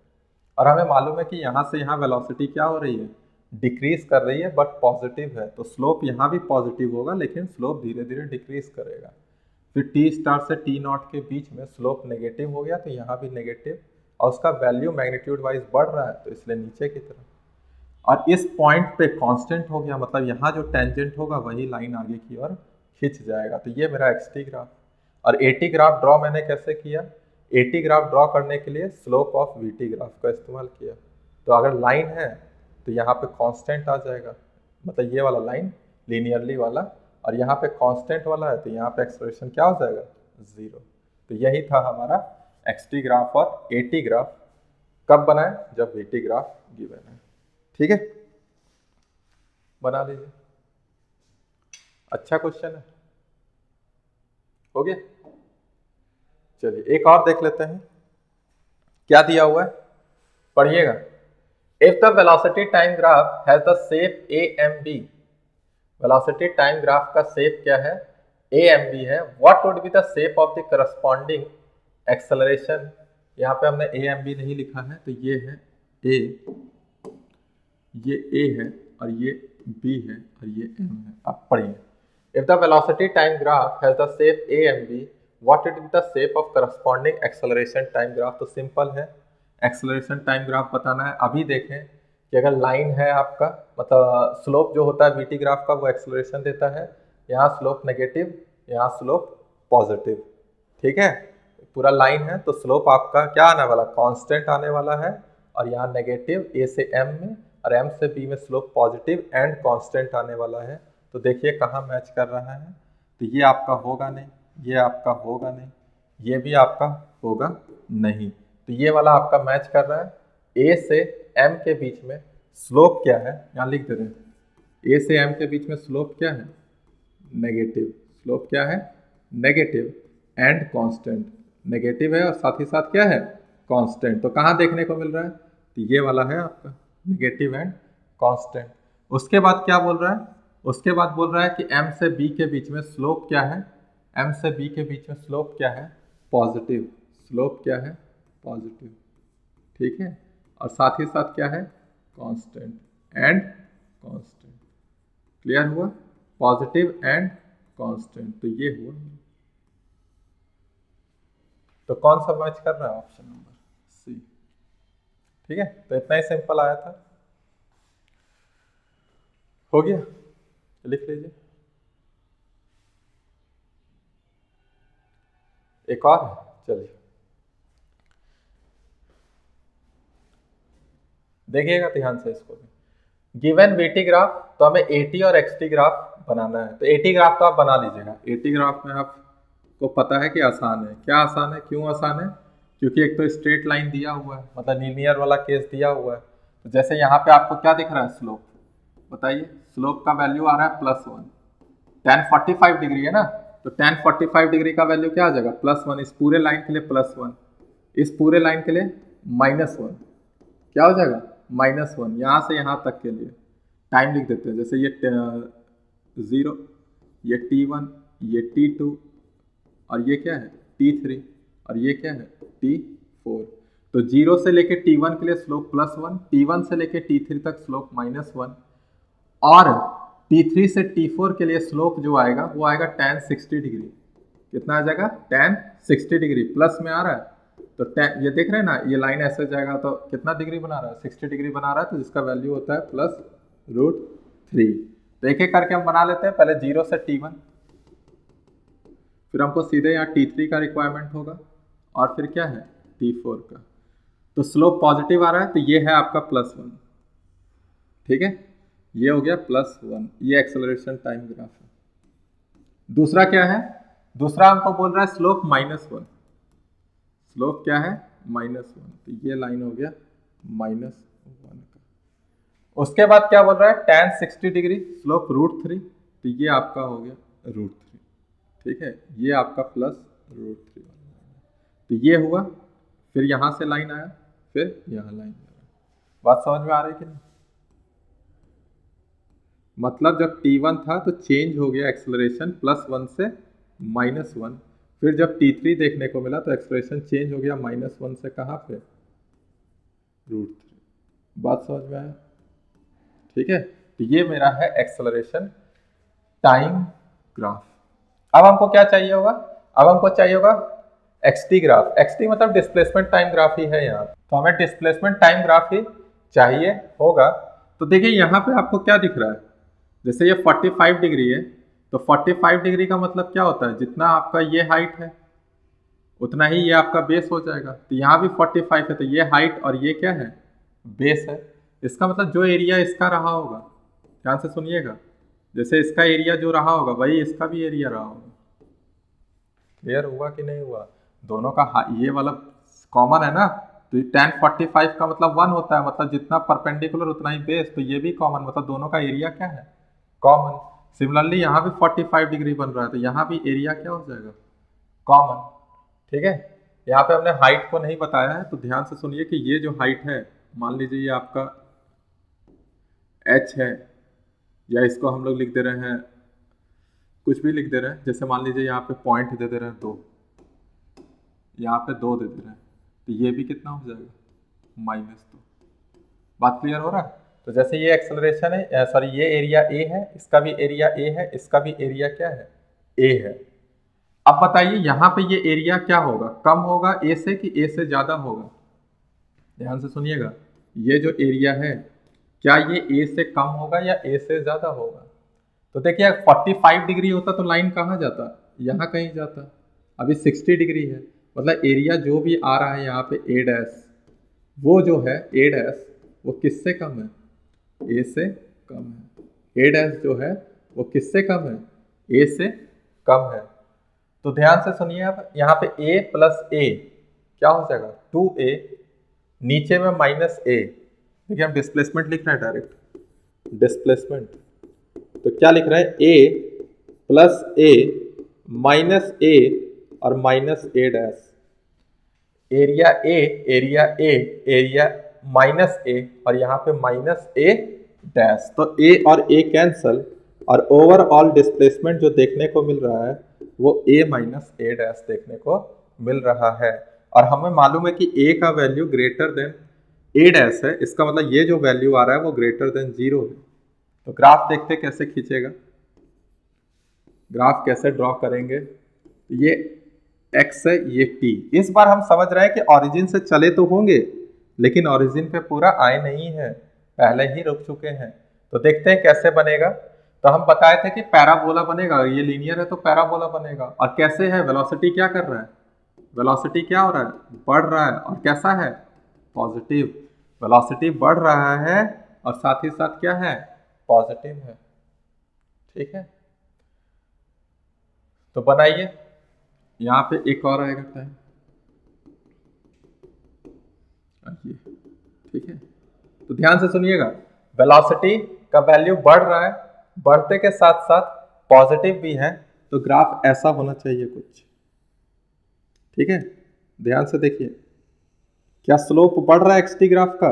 और हमें मालूम है कि यहाँ से यहाँ वेलोसिटी क्या हो रही है, डिक्रीज कर रही है, बट पॉजिटिव है, तो स्लोप यहाँ भी पॉजिटिव होगा, लेकिन स्लोप धीरे धीरे डिक्रीज करेगा। फिर टी स्टार से टी नॉट के बीच में स्लोप नेगेटिव हो गया, तो यहाँ भी नेगेटिव, और उसका वैल्यू मैग्नीट्यूड वाइज बढ़ रहा है, तो इसलिए नीचे की तरफ। और इस पॉइंट पे कांस्टेंट हो गया, मतलब यहाँ जो टेंजेंट होगा वही लाइन आगे की ओर खिंच जाएगा। तो ये मेरा एक्सटी ग्राफ। और एटी ग्राफ ड्रॉ मैंने कैसे किया, एटी ग्राफ ड्रॉ करने के लिए स्लोप ऑफ वीटी ग्राफ का इस्तेमाल किया। तो अगर लाइन है तो यहाँ पे कांस्टेंट आ जाएगा, मतलब ये वाला लाइन लीनियरली वाला, और यहाँ पे कांस्टेंट वाला है, तो यहाँ पे एक्सप्रेशन क्या हो जाएगा, जीरो। तो यही था हमारा एक्सटी ग्राफ और एटी ग्राफ। कब बनाए, जब वीटी ग्राफ गिवन है। ठीक है, बना लीजिए, अच्छा क्वेश्चन है, हो गया। चलिए एक और देख लेते हैं, क्या दिया हुआ है, पढ़िएगा। If the velocity time graph has the shape AMB, velocity time graph का शेप क्या है, AMB है, what would be the shape of the corresponding acceleration. यहाँ पे हमने AMB नहीं लिखा है, तो ये है A, ये A है, और ये B है, और ये M है। अब पढ़िए, if the velocity time graph has the shape AMB, what it is the shape of corresponding acceleration time graph. तो सिंपल है, एक्सेलरेशन टाइम ग्राफ बताना है। अभी देखें कि अगर लाइन है आपका, मतलब स्लोप जो होता है वीटी ग्राफ का वो एक्सेलरेशन देता है, यहाँ स्लोप नेगेटिव, यहाँ स्लोप पॉजिटिव। ठीक है, पूरा लाइन है तो स्लोप आपका क्या आने वाला, कांस्टेंट आने वाला है, और यहाँ नेगेटिव A से M में और M से B में स्लोप पॉजिटिव एंड कांस्टेंट आने वाला है। तो देखिए कहाँ मैच कर रहा है, तो ये आपका होगा नहीं, ये आपका होगा नहीं, ये भी आपका होगा नहीं। तो ये वाला आपका मैच कर रहा है। ए से एम के बीच में स्लोप क्या है, यहाँ लिख दे रहे हैं। ए से एम के बीच में स्लोप क्या है, नेगेटिव। स्लोप क्या है, नेगेटिव एंड कांस्टेंट। नेगेटिव है और साथ ही साथ क्या है, कांस्टेंट। तो कहाँ देखने को मिल रहा है, तो ये वाला है आपका नेगेटिव एंड कांस्टेंट। उसके बाद क्या बोल रहा है, उसके बाद बोल रहा है कि एम से बी के बीच में स्लोप क्या है, एम से बी के बीच में स्लोप क्या है, पॉजिटिव। स्लोप क्या है, पॉजिटिव, ठीक है। और साथ ही साथ क्या है, कांस्टेंट एंड कांस्टेंट। क्लियर हुआ, पॉजिटिव एंड कांस्टेंट। तो ये हुआ। तो कौन सा मैच कर रहा है, ऑप्शन नंबर सी। ठीक है, तो इतना ही सिंपल आया था। हो गया, लिख लीजिए। एक और है, चलिए देखिएगा ध्यान से इसको भी। गिवन वीटी ग्राफ, तो हमें एटी और एक्सटी ग्राफ बनाना है। तो एटी ग्राफ तो आप बना लीजिएगा। एटी ग्राफ में आपको पता है कि आसान है। क्या आसान है, क्यों आसान है, क्योंकि एक तो स्ट्रेट लाइन दिया हुआ है, मतलब लीनियर वाला केस दिया हुआ है। तो जैसे यहाँ पे आपको क्या दिख रहा है, स्लोप, बताइए। स्लोप का वैल्यू आ रहा है +1। tan 45 डिग्री है ना, तो tan 45 डिग्री का वैल्यू क्या आ जाएगा, +1। इस पूरे लाइन के लिए +1, इस पूरे लाइन के लिए -1। क्या हो जाएगा, -1। यहाँ से यहाँ तक के लिए टाइम लिख देते हैं। जैसे ये 0, ये T1, ये T2, और ये क्या है, T3, और ये क्या है, T4। तो 0 से लेके T1 के लिए स्लोप +1, T1 से लेके T3 तक स्लोप -1, और T3 से T4 के लिए स्लोप जो आएगा वो आएगा tan 60 डिग्री। कितना आ जाएगा, tan 60 डिग्री। प्लस में आ रहा है तो ये देख रहे हैं ना, ये लाइन ऐसे जाएगा तो कितना डिग्री बना रहा है, 60 डिग्री बना रहा है। तो जिसका वैल्यू होता है +√3। तो एक एक करके हम बना लेते हैं। पहले 0 से T1, फिर हमको सीधे यहाँ T3 का रिक्वायरमेंट होगा, और फिर क्या है, T4 का। तो स्लोप पॉजिटिव आ रहा है, तो ये है आपका +1। ठीक है, ये हो गया +1। ये एक्सेलरेशन टाइम ग्राफ है। दूसरा क्या है, दूसरा हमको बोल रहा है स्लोप -1। स्लोप क्या है, -1। तो ये लाइन हो गया -1 का। उसके बाद क्या बोल रहा है, tan 60 डिग्री, स्लोप √3। तो ये आपका हो गया √3। ठीक है, ये आपका +√3। तो ये हुआ, फिर यहाँ से लाइन आया, फिर यहाँ लाइन आया। बात समझ में आ रही है कि नहीं। मतलब जब T1 था तो चेंज हो गया एक्सेलरेशन +1 से -1। फिर जब T3 देखने को मिला तो एक्सेलरेशन चेंज हो गया -1 से कहाँ पे, √3। बात समझ में आया, ठीक है। तो ये मेरा है एक्सेलरेशन टाइम ग्राफ। अब हमको क्या चाहिए होगा, अब हमको चाहिए होगा एक्सटी ग्राफ। एक्सटी मतलब डिस्प्लेसमेंट टाइम ग्राफ ही है यहाँ, तो हमें डिस्प्लेसमेंट टाइम ग्राफ ही चाहिए होगा। तो देखिए यहाँ पे आपको क्या दिख रहा है, जैसे ये 45 डिग्री है, तो 45 डिग्री का मतलब क्या होता है, जितना आपका ये हाइट है उतना ही ये आपका बेस हो जाएगा। तो यहाँ भी 45 है, तो ये हाइट और ये क्या है, बेस है। इसका मतलब जो एरिया इसका रहा होगा, ध्यान से सुनिएगा, जैसे इसका एरिया जो रहा होगा वही इसका भी एरिया रहा होगा। क्लियर हुआ कि नहीं हुआ, दोनों का ये वाला कॉमन है ना। तो tan 45 का मतलब 1 होता है, मतलब जितना परपेंडिकुलर उतना ही बेस। तो ये भी कॉमन, मतलब दोनों का एरिया क्या है, कॉमन। सिमिलरली यहाँ भी 45 डिग्री बन रहा है, तो यहाँ भी एरिया क्या हो जाएगा, कॉमन। ठीक है, यहाँ पे हमने हाइट को नहीं बताया है, तो ध्यान से सुनिए कि ये जो हाइट है, मान लीजिए ये आपका h है, या इसको हम लोग लिख दे रहे हैं, कुछ भी लिख दे रहे हैं। जैसे मान लीजिए यहाँ पे पॉइंट दे दे रहे हैं 2, यहाँ पे 2 दे दे रहे हैं, तो ये भी कितना हो जाएगा, -2। बात क्लियर हो रहा है। तो जैसे ये एक्सेलरेशन है, सॉरी ये एरिया ए है, इसका भी एरिया ए है, इसका भी एरिया क्या है, ए है। अब बताइए यहाँ पे ये एरिया क्या होगा, कम होगा ए से कि ए से ज़्यादा होगा। ध्यान से सुनिएगा, ये जो एरिया है क्या ये ए से कम होगा या ए से ज़्यादा होगा। तो देखिए 45 डिग्री होता तो लाइन कहाँ जाता, यहाँ कहीं जाता। अभी 60 डिग्री है, मतलब एरिया जो भी आ रहा है यहाँ पे ए डैश, वो जो है ए डैश वो किससे कम है, ए से कम है। ए डैश जो है वो किससे कम है, ए से कम है। तो ध्यान से सुनिए, अब यहाँ पे a प्लस ए क्या हो जाएगा 2a, नीचे में माइनस a। देखिए हम डिस्प्लेसमेंट लिख रहे हैं डायरेक्ट, डिस्प्लेसमेंट तो क्या लिख रहे हैं a plus A minus A और minus A dash, area A area A area minus A और यहाँ पे माइनस ए डैश। तो ए और ए कैंसल और ओवरऑल डिस्प्लेसमेंट जो देखने को मिल रहा है वो ए माइनस ए डैश देखने को मिल रहा है। और हमें मालूम है कि ए का वैल्यू ग्रेटर देन ए डैश है, इसका मतलब ये जो वैल्यू आ रहा है वो ग्रेटर देन 0 है। तो ग्राफ देखते कैसे खींचेगा, ग्राफ कैसे ड्रॉ करेंगे। ये x है, ये t। इस बार हम समझ रहे हैं कि ओरिजिन से चले तो होंगे लेकिन ओरिजिन पे पूरा आए नहीं है, पहले ही रुक चुके हैं। तो देखते हैं कैसे बनेगा। तो हम बताए थे कि पैराबोला बनेगा, ये लीनियर है तो पैराबोला बनेगा। और कैसे है, वेलोसिटी क्या कर रहा है, वेलोसिटी क्या हो रहा है, बढ़ रहा है। और कैसा है, पॉजिटिव, वेलोसिटी बढ़ रहा है और साथ ही साथ क्या है, पॉजिटिव है। ठीक है, तो बनाइए, यहाँ पे एक और आएगा टाइम, ठीक है। तो ध्यान से सुनिएगा, वेलोसिटी का वैल्यू बढ़ रहा है, बढ़ते के साथ साथ पॉजिटिव भी है, तो ग्राफ ऐसा होना चाहिए कुछ। ठीक है, ध्यान से देखिए, क्या स्लोप बढ़ रहा है एक्सटी ग्राफ का,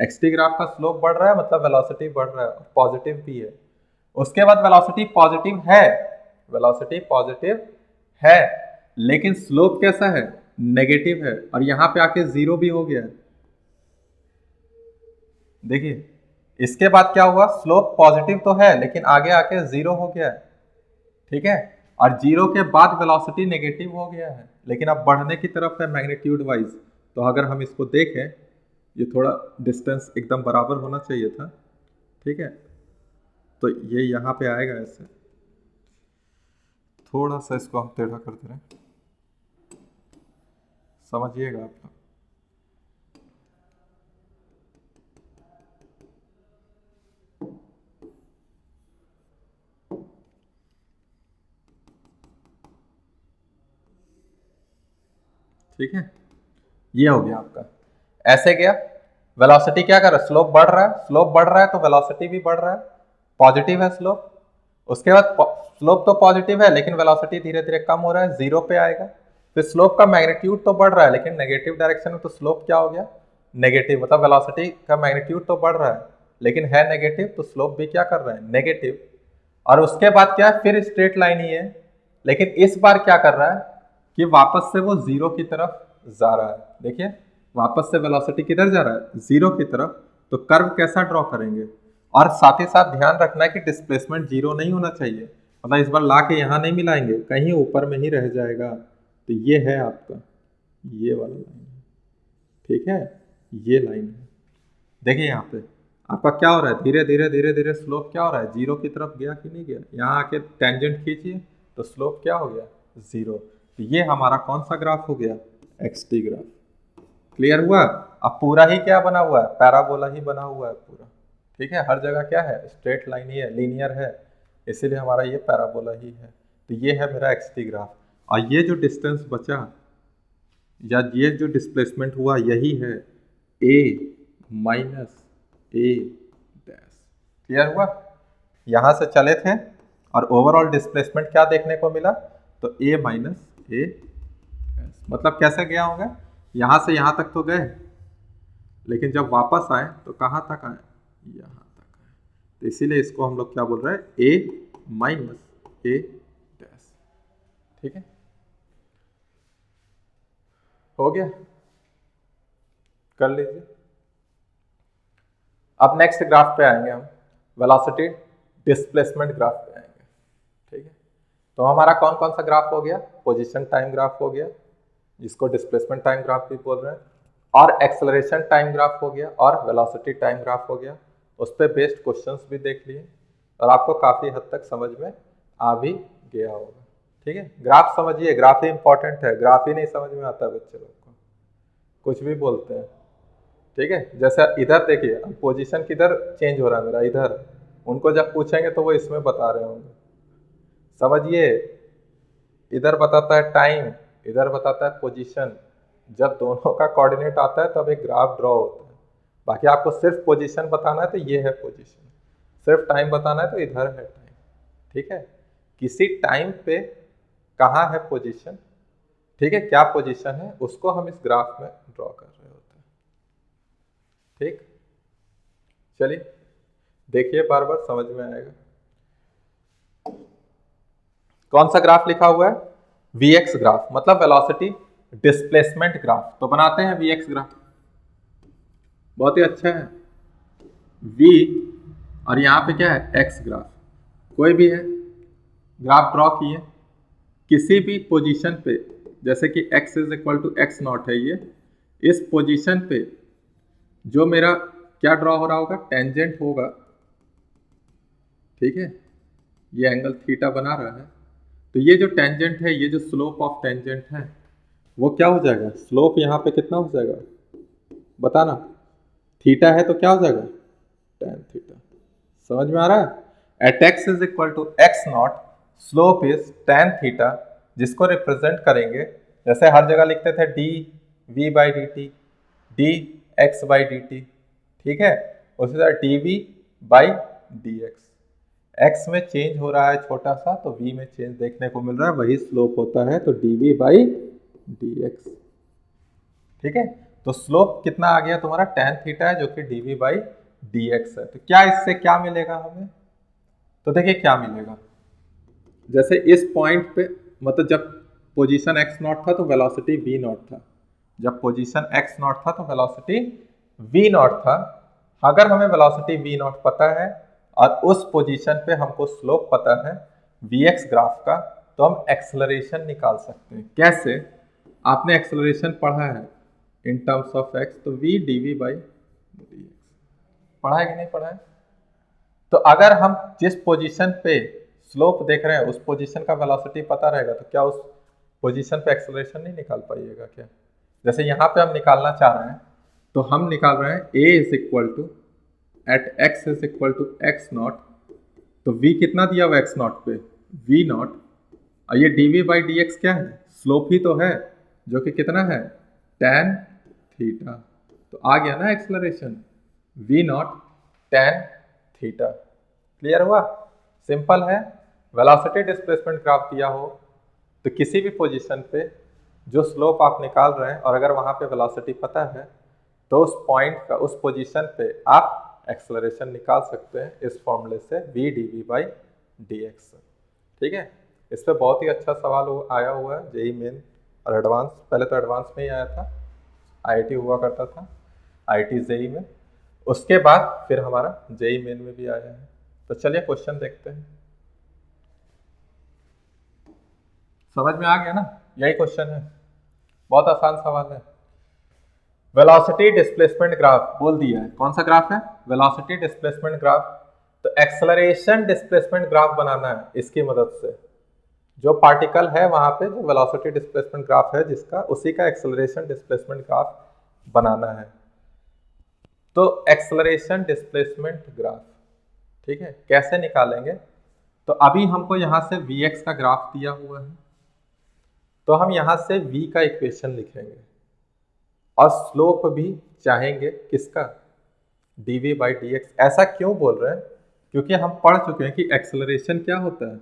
एक्सटी ग्राफ का स्लोप बढ़ रहा है मतलब वेलोसिटी बढ़ रहा है, पॉजिटिव भी है। उसके बाद वेलोसिटी पॉजिटिव है, वेलोसिटी पॉजिटिव है लेकिन स्लोप कैसा है, नेगेटिव है। और यहां पे आके 0 भी हो गया है। देखिए इसके बाद क्या हुआ, स्लोप पॉजिटिव तो है लेकिन आगे आके 0 हो गया है। ठीक है, और 0 के बाद वेलोसिटी नेगेटिव हो गया है लेकिन अब बढ़ने की तरफ है मैग्नीट्यूड वाइज। तो अगर हम इसको देखें, ये थोड़ा डिस्टेंस एकदम बराबर होना चाहिए था। ठीक है, तो ये यहाँ पे आएगा ऐसे, थोड़ा सा इसको हम टेढ़ा कर दे रहे हैं, समझिएगा आप लोग। ठीक है, ये हो गया आपका, ऐसे गया। वेलोसिटी क्या कर रहा है, स्लोप बढ़ रहा है, स्लोप बढ़ रहा है तो वेलोसिटी भी बढ़ रहा है, पॉजिटिव है स्लोप। उसके बाद स्लोप तो पॉजिटिव है लेकिन वेलोसिटी धीरे धीरे कम हो रहा है, 0 पे आएगा। फिर स्लोप का मैग्नीट्यूड तो बढ़ रहा है लेकिन नेगेटिव डायरेक्शन में, तो स्लोप क्या हो गया, नेगेटिव। मतलब वेलोसिटी का मैग्नीट्यूड तो बढ़ रहा है लेकिन है नेगेटिव, तो स्लोप भी क्या कर रहा है, नेगेटिव। और उसके बाद क्या है, फिर स्ट्रेट लाइन ही है लेकिन इस बार क्या कर रहा है कि वापस से वो 0 की तरफ जा रहा है। देखिए वापस से वेलोसिटी किधर जा रहा है, 0 की तरफ। तो कर्व कैसा ड्रॉ करेंगे, और साथ ही साथ ध्यान रखना है कि डिस्प्लेसमेंट 0 नहीं होना चाहिए, मतलब इस बार ला के यहाँ नहीं मिलाएंगे, कहीं ऊपर में ही रह जाएगा। तो ये है आपका ये वाला लाइन है, ठीक है, ये लाइन है। देखिए यहाँ पे आपका क्या हो रहा है, धीरे धीरे धीरे धीरे स्लोप क्या हो रहा है, 0 की तरफ गया कि नहीं गया। यहाँ आके टेंजेंट खींचिए तो स्लोप क्या हो गया, 0। तो ये हमारा कौन सा ग्राफ हो गया, एक्सटी ग्राफ। क्लियर हुआ। अब पूरा ही क्या बना हुआ है, पैराबोला ही बना हुआ है पूरा। ठीक है, हर जगह क्या है, स्ट्रेट लाइन ही है, लीनियर है, इसीलिए हमारा ये पैराबोला ही है। तो ये है मेरा एक्सटी ग्राफ। और ये जो डिस्टेंस बचा या ये जो डिस्प्लेसमेंट हुआ यही है a minus A dash. Clear हुआ। यहाँ से चले थे और ओवरऑल डिस्प्लेसमेंट क्या देखने को मिला, तो a माइनस ए डैश। मतलब कैसे गया होगा, यहाँ से यहाँ तक तो गए लेकिन जब वापस आए तो कहाँ तक आए, यहाँ तक आए। तो इसीलिए इसको हम लोग क्या बोल रहे हैं, a माइनस ए डैश। ठीक है, हो गया, कर लीजिए। अब नेक्स्ट ग्राफ पे आएंगे हम, वेलोसिटी डिस्प्लेसमेंट ग्राफ पे आएंगे। ठीक है, तो हमारा कौन कौन सा ग्राफ हो गया, पोजीशन टाइम ग्राफ हो गया जिसको डिस्प्लेसमेंट टाइम ग्राफ भी बोल रहे हैं, और एक्सेलरेशन टाइम ग्राफ हो गया, और वेलोसिटी टाइम ग्राफ हो गया। उस पर बेस्ड क्वेश्चंस भी देख लिए और आपको काफ़ी हद तक समझ में आ भी गया होगा। ठीक है, ग्राफ समझिए, ग्राफ ही इंपॉर्टेंट है, ग्राफ ही नहीं समझ में आता बच्चे लोग को, कुछ भी बोलते हैं। ठीक है, जैसे इधर देखिए पोजीशन किधर चेंज हो रहा है मेरा, इधर। उनको जब पूछेंगे तो वो इसमें बता रहे होंगे, समझिए। इधर बताता है टाइम, इधर बताता है पोजीशन। जब दोनों का कोऑर्डिनेट आता है तब एक ग्राफ ड्रॉ होता है। बाकी आपको सिर्फ पोजीशन बताना है तो ये है पोजीशन, सिर्फ टाइम बताना है तो इधर है टाइम। ठीक है, किसी टाइम पे कहाँ है पोजीशन, ठीक है, क्या पोजीशन है, उसको हम इस ग्राफ में ड्रॉ कर रहे होते हैं। ठीक, चलिए देखिए, बार बार समझ में आएगा। कौन सा ग्राफ लिखा हुआ है, Vx ग्राफ, मतलब वेलोसिटी डिस्प्लेसमेंट ग्राफ। तो बनाते हैं Vx ग्राफ, बहुत ही अच्छा है। V और यहाँ पे क्या है, x ग्राफ, कोई भी है, ग्राफ ड्रॉ किए किसी भी पोजीशन पे, जैसे कि x is equal to x naught है ये, इस पोजीशन पे जो मेरा क्या ड्रॉ हो रहा होगा, टेंजेंट होगा। ठीक है, ये एंगल थीटा बना रहा है, तो ये जो टेंजेंट है, ये जो स्लोप ऑफ टेंजेंट है, वो क्या हो जाएगा, स्लोप यहाँ पे कितना हो जाएगा बताना, थीटा है तो क्या हो जाएगा, tan थीटा। समझ में आ रहा है, at x is equal to x naught, slope is tan theta, जिसको रिप्रेजेंट करेंगे, जैसे हर जगह लिखते थे d we by d t, d x by d t. ठीक है, उसी तरह d we by D x, x में चेंज हो रहा है छोटा सा तो v में चेंज देखने को मिल रहा है, वही स्लोप होता है, तो d we by D x. ठीक है, तो स्लोप कितना आ गया तुम्हारा, tan थीटा है, जो कि D we by D x है। तो क्या इससे क्या मिलेगा हमें, तो देखिए क्या मिलेगा, जैसे इस पॉइंट पे, मतलब जब पोजीशन x नॉट था तो वेलोसिटी v नॉट था, जब पोजीशन x नॉट था तो वेलोसिटी v नॉट था। अगर हमें वेलोसिटी v नॉट पता है और उस पोजीशन पे हमको स्लोप पता है vx ग्राफ का, तो हम एक्सेलरेशन निकाल सकते हैं। कैसे, आपने एक्सेलरेशन पढ़ा है इन टर्म्स ऑफ x, तो v dv बाई dx पढ़ा है कि नहीं पढ़ा है। तो अगर हम जिस पोजीशन पे स्लोप देख रहे हैं उस पोजीशन का वेलोसिटी पता रहेगा, तो क्या उस पोजीशन पे एक्सेलरेशन नहीं निकाल पाइएगा क्या। जैसे यहाँ पे हम निकालना चाह रहे हैं, तो हम निकाल रहे हैं a is equal to at x is equal to x naught, तो v कितना दिया हुआ x नॉट पे, v नॉट, और ये dv बाई dx क्या है, स्लोप ही तो है, जो कि कितना है, tan थीटा। तो आ गया ना acceleration, v not tan theta. Clear हुआ, सिंपल है। वेलोसिटी डिस्प्लेसमेंट ग्राफ दिया हो तो किसी भी पोजीशन पे जो स्लोप आप निकाल रहे हैं, और अगर वहाँ पे वेलोसिटी पता है, तो उस पॉइंट का, उस पोजीशन पे आप एक्सेलरेशन निकाल सकते हैं इस फॉर्मूले से, v dv बाई dx। ठीक है, इस पर बहुत ही अच्छा सवाल आया हुआ है जेई मेन और एडवांस, पहले तो एडवांस में ही आया था, आईआईटी हुआ करता था, आईआईटी जेई में, उसके बाद फिर हमारा जेई मेन में भी आया है। तो चलिए क्वेश्चन देखते हैं, समझ में आ गया ना, यही क्वेश्चन है, बहुत आसान सवाल है। वेलोसिटी डिस्प्लेसमेंट ग्राफ बोल दिया है, कौन सा ग्राफ है, वेलोसिटी डिस्प्लेसमेंट ग्राफ। तो एक्सेलरेशन डिस्प्लेसमेंट ग्राफ बनाना है इसकी मदद से, जो पार्टिकल है वहां पे जो वेलोसिटी डिस्प्लेसमेंट ग्राफ है जिसका, उसी का एक्सेलरेशन डिस्प्लेसमेंट ग्राफ बनाना है। तो एक्सेलरेशन डिस्प्लेसमेंट ग्राफ, ठीक है, कैसे निकालेंगे, तो अभी हमको यहाँ से Vx का ग्राफ दिया हुआ है, तो हम यहाँ से v का इक्वेशन लिखेंगे और स्लोप भी चाहेंगे किसका, dv बाई dx। ऐसा क्यों बोल रहे हैं, क्योंकि हम पढ़ चुके हैं कि एक्सेलरेशन क्या होता है,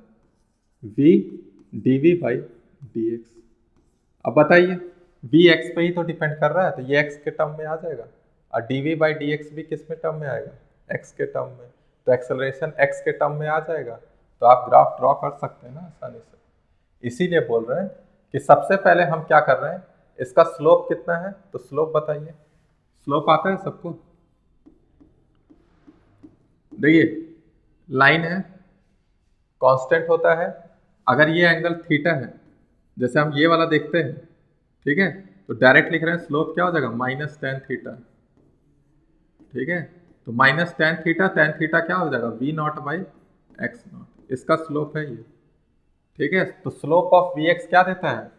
v dv बाई dx। अब बताइए, v x पे ही तो डिपेंड कर रहा है, तो ये x के टर्म में आ जाएगा, और dv बाई dx भी किस में टर्म में आएगा, x के टर्म में, तो एक्सेलरेशन x के टर्म में आ जाएगा। तो आप ग्राफ ड्रॉ कर सकते हैं ना आसानी से। इसीलिए बोल रहे हैं कि सबसे पहले हम क्या कर रहे हैं, इसका स्लोप कितना है, तो स्लोप बताइए, स्लोप आता है सबको, देखिए लाइन है, कांस्टेंट होता है, अगर ये एंगल थीटा है, जैसे हम ये वाला देखते हैं, ठीक है, तो डायरेक्ट लिख रहे हैं स्लोप क्या हो जाएगा, माइनस tan थीटा। ठीक है, तो minus tan theta, tan theta क्या हो जाएगा, v not by x not, इसका स्लोप है ये। ठीक है, तो स्लोप ऑफ vx क्या देता है,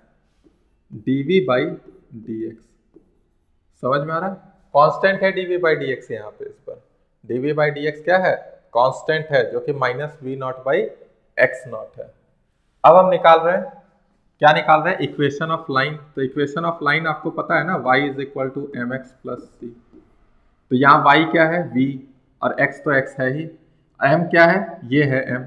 dv बाई dx। समझ में आ रहा है, कांस्टेंट है dv बाई dx, यहाँ पे इस पर dv बाई dx क्या है, कांस्टेंट है, जो कि minus v not by x not है। अब हम निकाल रहे हैं क्या निकाल रहे हैं, इक्वेशन ऑफ लाइन। तो इक्वेशन ऑफ लाइन आपको पता है ना, y is equal to M X plus C. तो यहाँ y क्या है, v, और x तो x है ही, m क्या है, ये है m।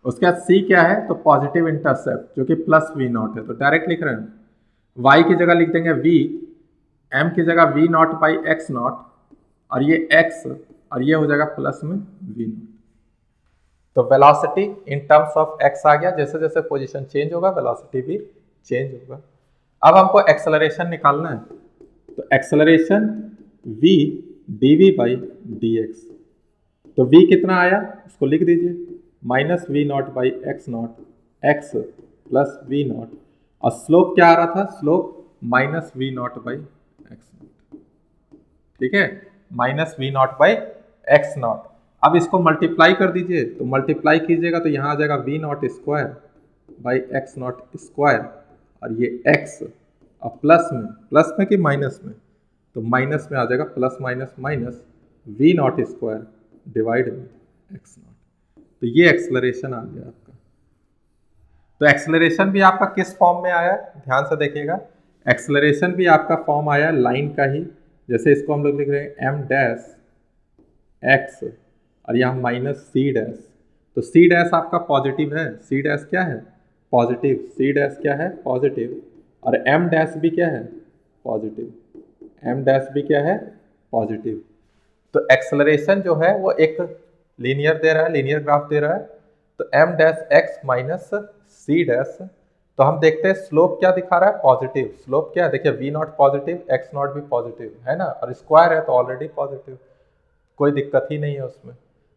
उसके बाद c क्या है, तो पॉजिटिव इंटरसेप्ट जो कि प्लस v नॉट है, तो डायरेक्ट लिख रहे हैं y की जगह लिख देंगे v, m की जगह v not by x not, और ये x, और ये हो जाएगा प्लस में v नॉट। तो velocity in terms of x आ गया, जैसे जैसे पोजीशन चेंज होगा वेलोसिटी भी चेंज होगा। अब हमको एक्सेलरेशन निकालना है, तो acceleration v dv by dx। तो v कितना आया उसको लिख दीजिए, minus v naught by x naught, x plus v naught, और स्लोप क्या आ रहा था, slope minus v naught by x naught. ठीक है, minus v naught by x not. अब इसको मल्टीप्लाई कर दीजिए, तो मल्टीप्लाई कीजिएगा तो यहाँ आ जाएगा v naught square by x naught square, और ये एक्स, और प्लस में कि माइनस में, तो माइनस में आ जाएगा, plus minus minus v naught square divide में एक्स नॉट। तो ये एक्सेलरेशन आ गया आपका। तो एक्सेलरेशन भी आपका किस फॉर्म में आया, ध्यान से देखिएगा, एक्सेलरेशन भी आपका फॉर्म आया लाइन का ही। जैसे इसको हम लोग लिख रहे हैं एम डैश एक्स, और यहाँ माइनस सी डैश। तो सी डैश आपका पॉजिटिव है, सी डैश क्या है, पॉजिटिव, सी डैश क्या है, पॉजिटिव, और एम डैश भी क्या है, पॉजिटिव, एम डैश भी क्या है, पॉजिटिव। तो एक्सेलरेशन जो है वो एक लीनियर दे रहा है, लीनियर ग्राफ दे रहा है। तो m dash x minus c dash, तो हम देखते हैं स्लोप क्या दिखा रहा है, पॉजिटिव। स्लोप क्या है, देखिए v naught positive, x naught भी पॉजिटिव है ना, और स्क्वायर है तो ऑलरेडी पॉजिटिव, कोई दिक्कत ही नहीं है उसमें।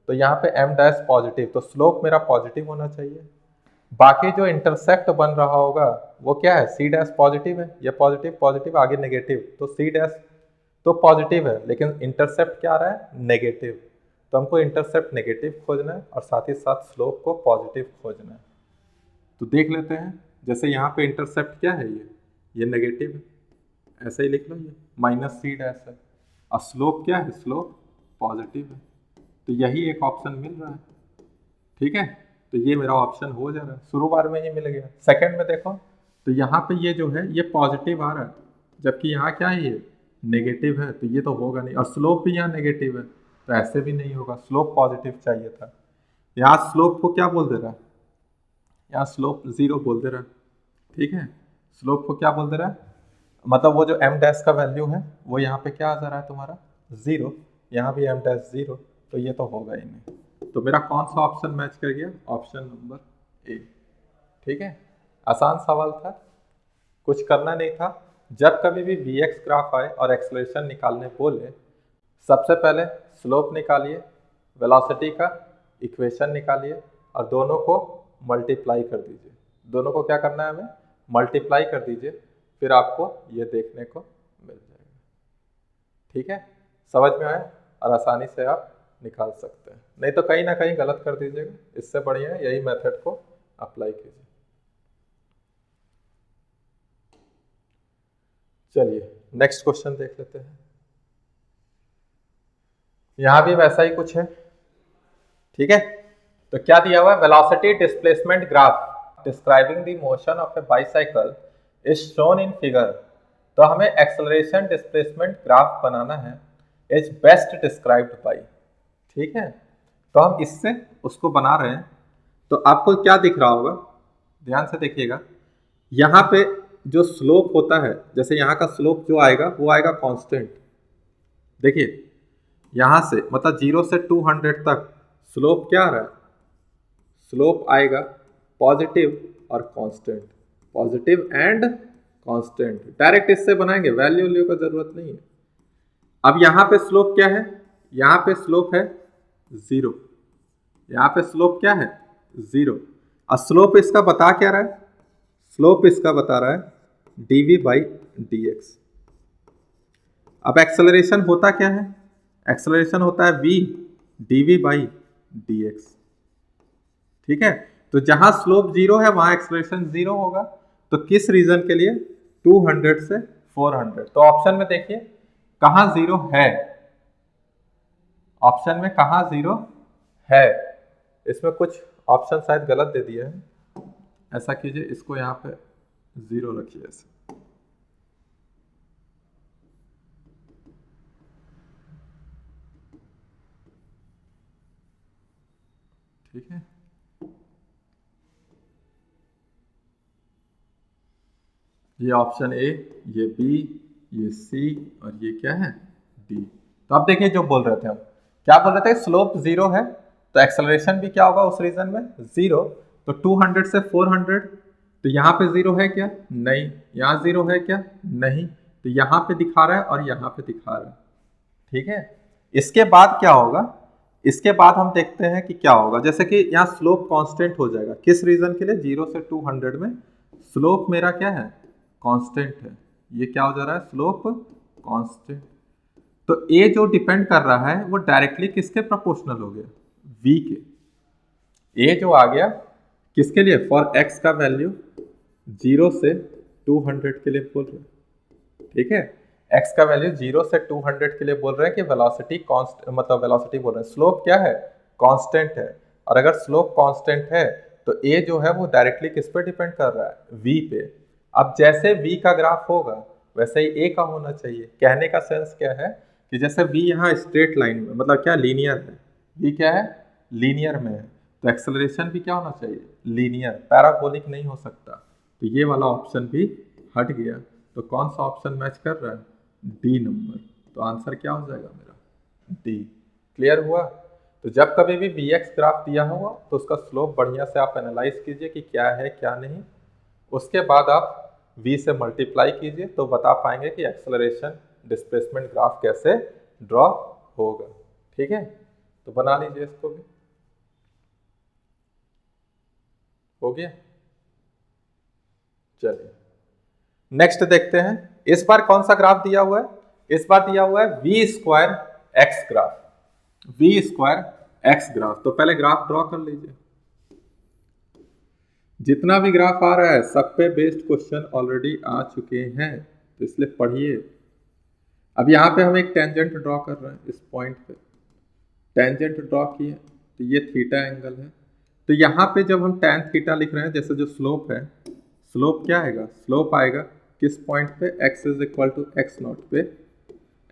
तो यहाँ पे एम डैश पॉजिटिव, तो स्लोप मेरा पॉजिटिव होना चाहिए। बाकी जो इंटरसेप्ट बन रहा होगा वो क्या है, सी डैश पॉजिटिव है, ये पॉजिटिव पॉजिटिव आगे नेगेटिव, तो सी डैश तो पॉजिटिव है, लेकिन इंटरसेप्ट क्या आ रहा है, नेगेटिव। तो हमको इंटरसेप्ट नेगेटिव खोजना है और साथ ही साथ स्लोप को पॉजिटिव खोजना है। तो देख लेते हैं, जैसे यहाँ पे इंटरसेप्ट क्या है, ये नेगेटिव है, ऐसे ही लिख लो, ये माइनस सी डैश है, और स्लोप क्या है, स्लोप पॉजिटिव है। तो यही एक ऑप्शन मिल रहा है। ठीक है, तो ये मेरा ऑप्शन हो जा रहा है, शुरू बार में ये मिल गया। सेकंड में देखो, तो यहाँ पे ये जो है ये पॉजिटिव आ रहा है, जबकि यहाँ क्या है, ये नेगेटिव है, तो ये तो होगा नहीं, और स्लोप भी यहाँ नेगेटिव है, तो ऐसे भी नहीं होगा, स्लोप पॉजिटिव चाहिए था। यहाँ स्लोप को क्या बोल दे रहा है, यहाँ स्लोप जीरो बोल दे रहा है। ठीक है, स्लोप को क्या बोल दे रहा है, मतलब वो जो एम डैश का वैल्यू है वो यहाँ पे क्या आ जा रहा है तुम्हारा, जीरो, यहाँ भी एम डैश जीरो, तो ये तो होगा ही नहीं। तो मेरा कौन सा ऑप्शन मैच कर गया, ऑप्शन नंबर ए। ठीक है, आसान सवाल था, कुछ करना नहीं था। जब कभी भी वी एक्स ग्राफ आए और एक्सेलरेशन निकालने बोले, सबसे पहले स्लोप निकालिए, वेलोसिटी का इक्वेशन निकालिए, और दोनों को मल्टीप्लाई कर दीजिए। दोनों को क्या करना है, हमें मल्टीप्लाई कर दीजिए, फिर आपको ये देखने को मिल जाएगा। ठीक है, समझ में आया, और आसानी से आप निकाल सकते हैं, नहीं तो कहीं ना कहीं गलत कर दीजिएगा। इससे बढ़िया है यही मेथड को अप्लाई कीजिए। चलिए नेक्स्ट क्वेश्चन देख लेते हैं। यहां भी वैसा ही कुछ है। ठीक है, तो क्या दिया हुआ है, velocity displacement graph describing the motion of A bicycle is shown in figure. तो हमें एक्सेलरेशन डिस्प्लेसमेंट ग्राफ बनाना है, इज बेस्ट डिस्क्राइब्ड बाई। ठीक है, तो हम इससे उसको बना रहे हैं। तो आपको क्या दिख रहा होगा, ध्यान से देखिएगा, यहाँ पे जो स्लोप होता है, जैसे यहाँ का स्लोप जो आएगा वो आएगा कांस्टेंट। देखिए यहाँ से मतलब 0 से 200 तक स्लोप क्या आ रहा है, स्लोप आएगा पॉजिटिव और constant, positive and constant. Direct इससे बनाएंगे, वैल्यू का जरूरत नहीं है। अब यहाँ पे स्लोप क्या है, यहाँ पे स्लोप है 0, यहाँ पे स्लोप क्या है 0, और स्लोप इसका बता क्या रहा है, स्लोप इसका बता रहा है dv बाई dx। अब एक्सेलरेशन होता क्या है, एक्सेलरेशन होता है v dv बाई dx। ठीक है, तो जहां स्लोप 0 है वहां एक्सेलरेशन 0 होगा। तो किस रीजन के लिए, 200 से 400। तो ऑप्शन में देखिए कहां 0 है, ऑप्शन में कहां 0 है, इसमें कुछ ऑप्शन शायद गलत दे दिए हैं। ऐसा कीजिए, इसको यहाँ पे 0 रखिए ऐसे। ठीक है, ये ऑप्शन ए, ये बी, ये सी और ये क्या है, डी। तो अब देखिए जो बोल रहे थे हम, क्या बोल रहे थे, स्लोप 0 है तो एक्सेलरेशन भी क्या होगा उस रीजन में 0। तो 200 से 400, तो यहाँ पे 0 है क्या, नहीं। यहाँ 0 है क्या, नहीं। तो यहाँ पे दिखा रहा है और यहाँ पे दिखा रहा है। ठीक है, इसके बाद क्या होगा, इसके बाद हम देखते हैं कि क्या होगा। जैसे कि यहाँ स्लोप कांस्टेंट हो जाएगा, किस रीजन के लिए, 0 से 200 में स्लोप मेरा क्या है, कांस्टेंट है। ये क्या हो जा रहा है, स्लोप कांस्टेंट। तो ए जो डिपेंड कर रहा है वो डायरेक्टली किसके प्रोपोर्शनल हो गया, v के। ए जो आ गया किसके लिए, फॉर x का वैल्यू 0 से 200 के लिए बोल रहे हैं। ठीक है, x का वैल्यू 0 से 200 के लिए बोल रहे हैं कि वेलोसिटी कांस्ट, मतलब वेलोसिटी बोल रहे हैं, स्लोप क्या है, कांस्टेंट है। और अगर स्लोप कांस्टेंट है तो ए जो है वो डायरेक्टली किस पे डिपेंड कर रहा है, v पे। अब जैसे v का ग्राफ होगा वैसे ही a का होना चाहिए। कहने का सेंस क्या है कि जैसे v यहाँ स्ट्रेट लाइन में, मतलब क्या, लीनियर है, v क्या है, लीनियर में है, तो एक्सेलरेशन भी क्या होना चाहिए, लीनियर, पैराबोलिक नहीं हो सकता। तो ये वाला ऑप्शन भी हट गया। तो कौन सा ऑप्शन मैच कर रहा है, डी नंबर। तो आंसर क्या हो जाएगा मेरा, डी। क्लियर हुआ। तो जब कभी भी vx ग्राफ दिया होगा तो उसका स्लोप बढ़िया से आप एनालाइज कीजिए कि क्या है क्या नहीं। उसके बाद आप v से मल्टीप्लाई कीजिए तो बता पाएंगे कि एक्सेलरेशन डिस्प्लेसमेंट ग्राफ कैसे ड्रॉ होगा। ठीक है, तो बना लीजिए इसको भी। हो गया, चलिए नेक्स्ट देखते हैं। इस बार कौन सा ग्राफ दिया हुआ है, इस बार दिया हुआ है v square x graph, v square x graph. तो पहले ग्राफ ड्रॉ कर लीजिए। जितना भी ग्राफ आ रहा है सब पे बेस्ड क्वेश्चन ऑलरेडी आ चुके हैं, तो इसलिए पढ़िए। अब यहाँ पे हम एक टेंजेंट ड्रॉ कर रहे हैं, इस पॉइंट पे टेंजेंट ड्रॉ किए, तो ये थीटा एंगल है। तो यहाँ पे जब हम tan थीटा लिख रहे हैं, जैसे जो स्लोप है, स्लोप क्या आएगा, स्लोप आएगा किस पॉइंट पे, x is equal to x naught पे,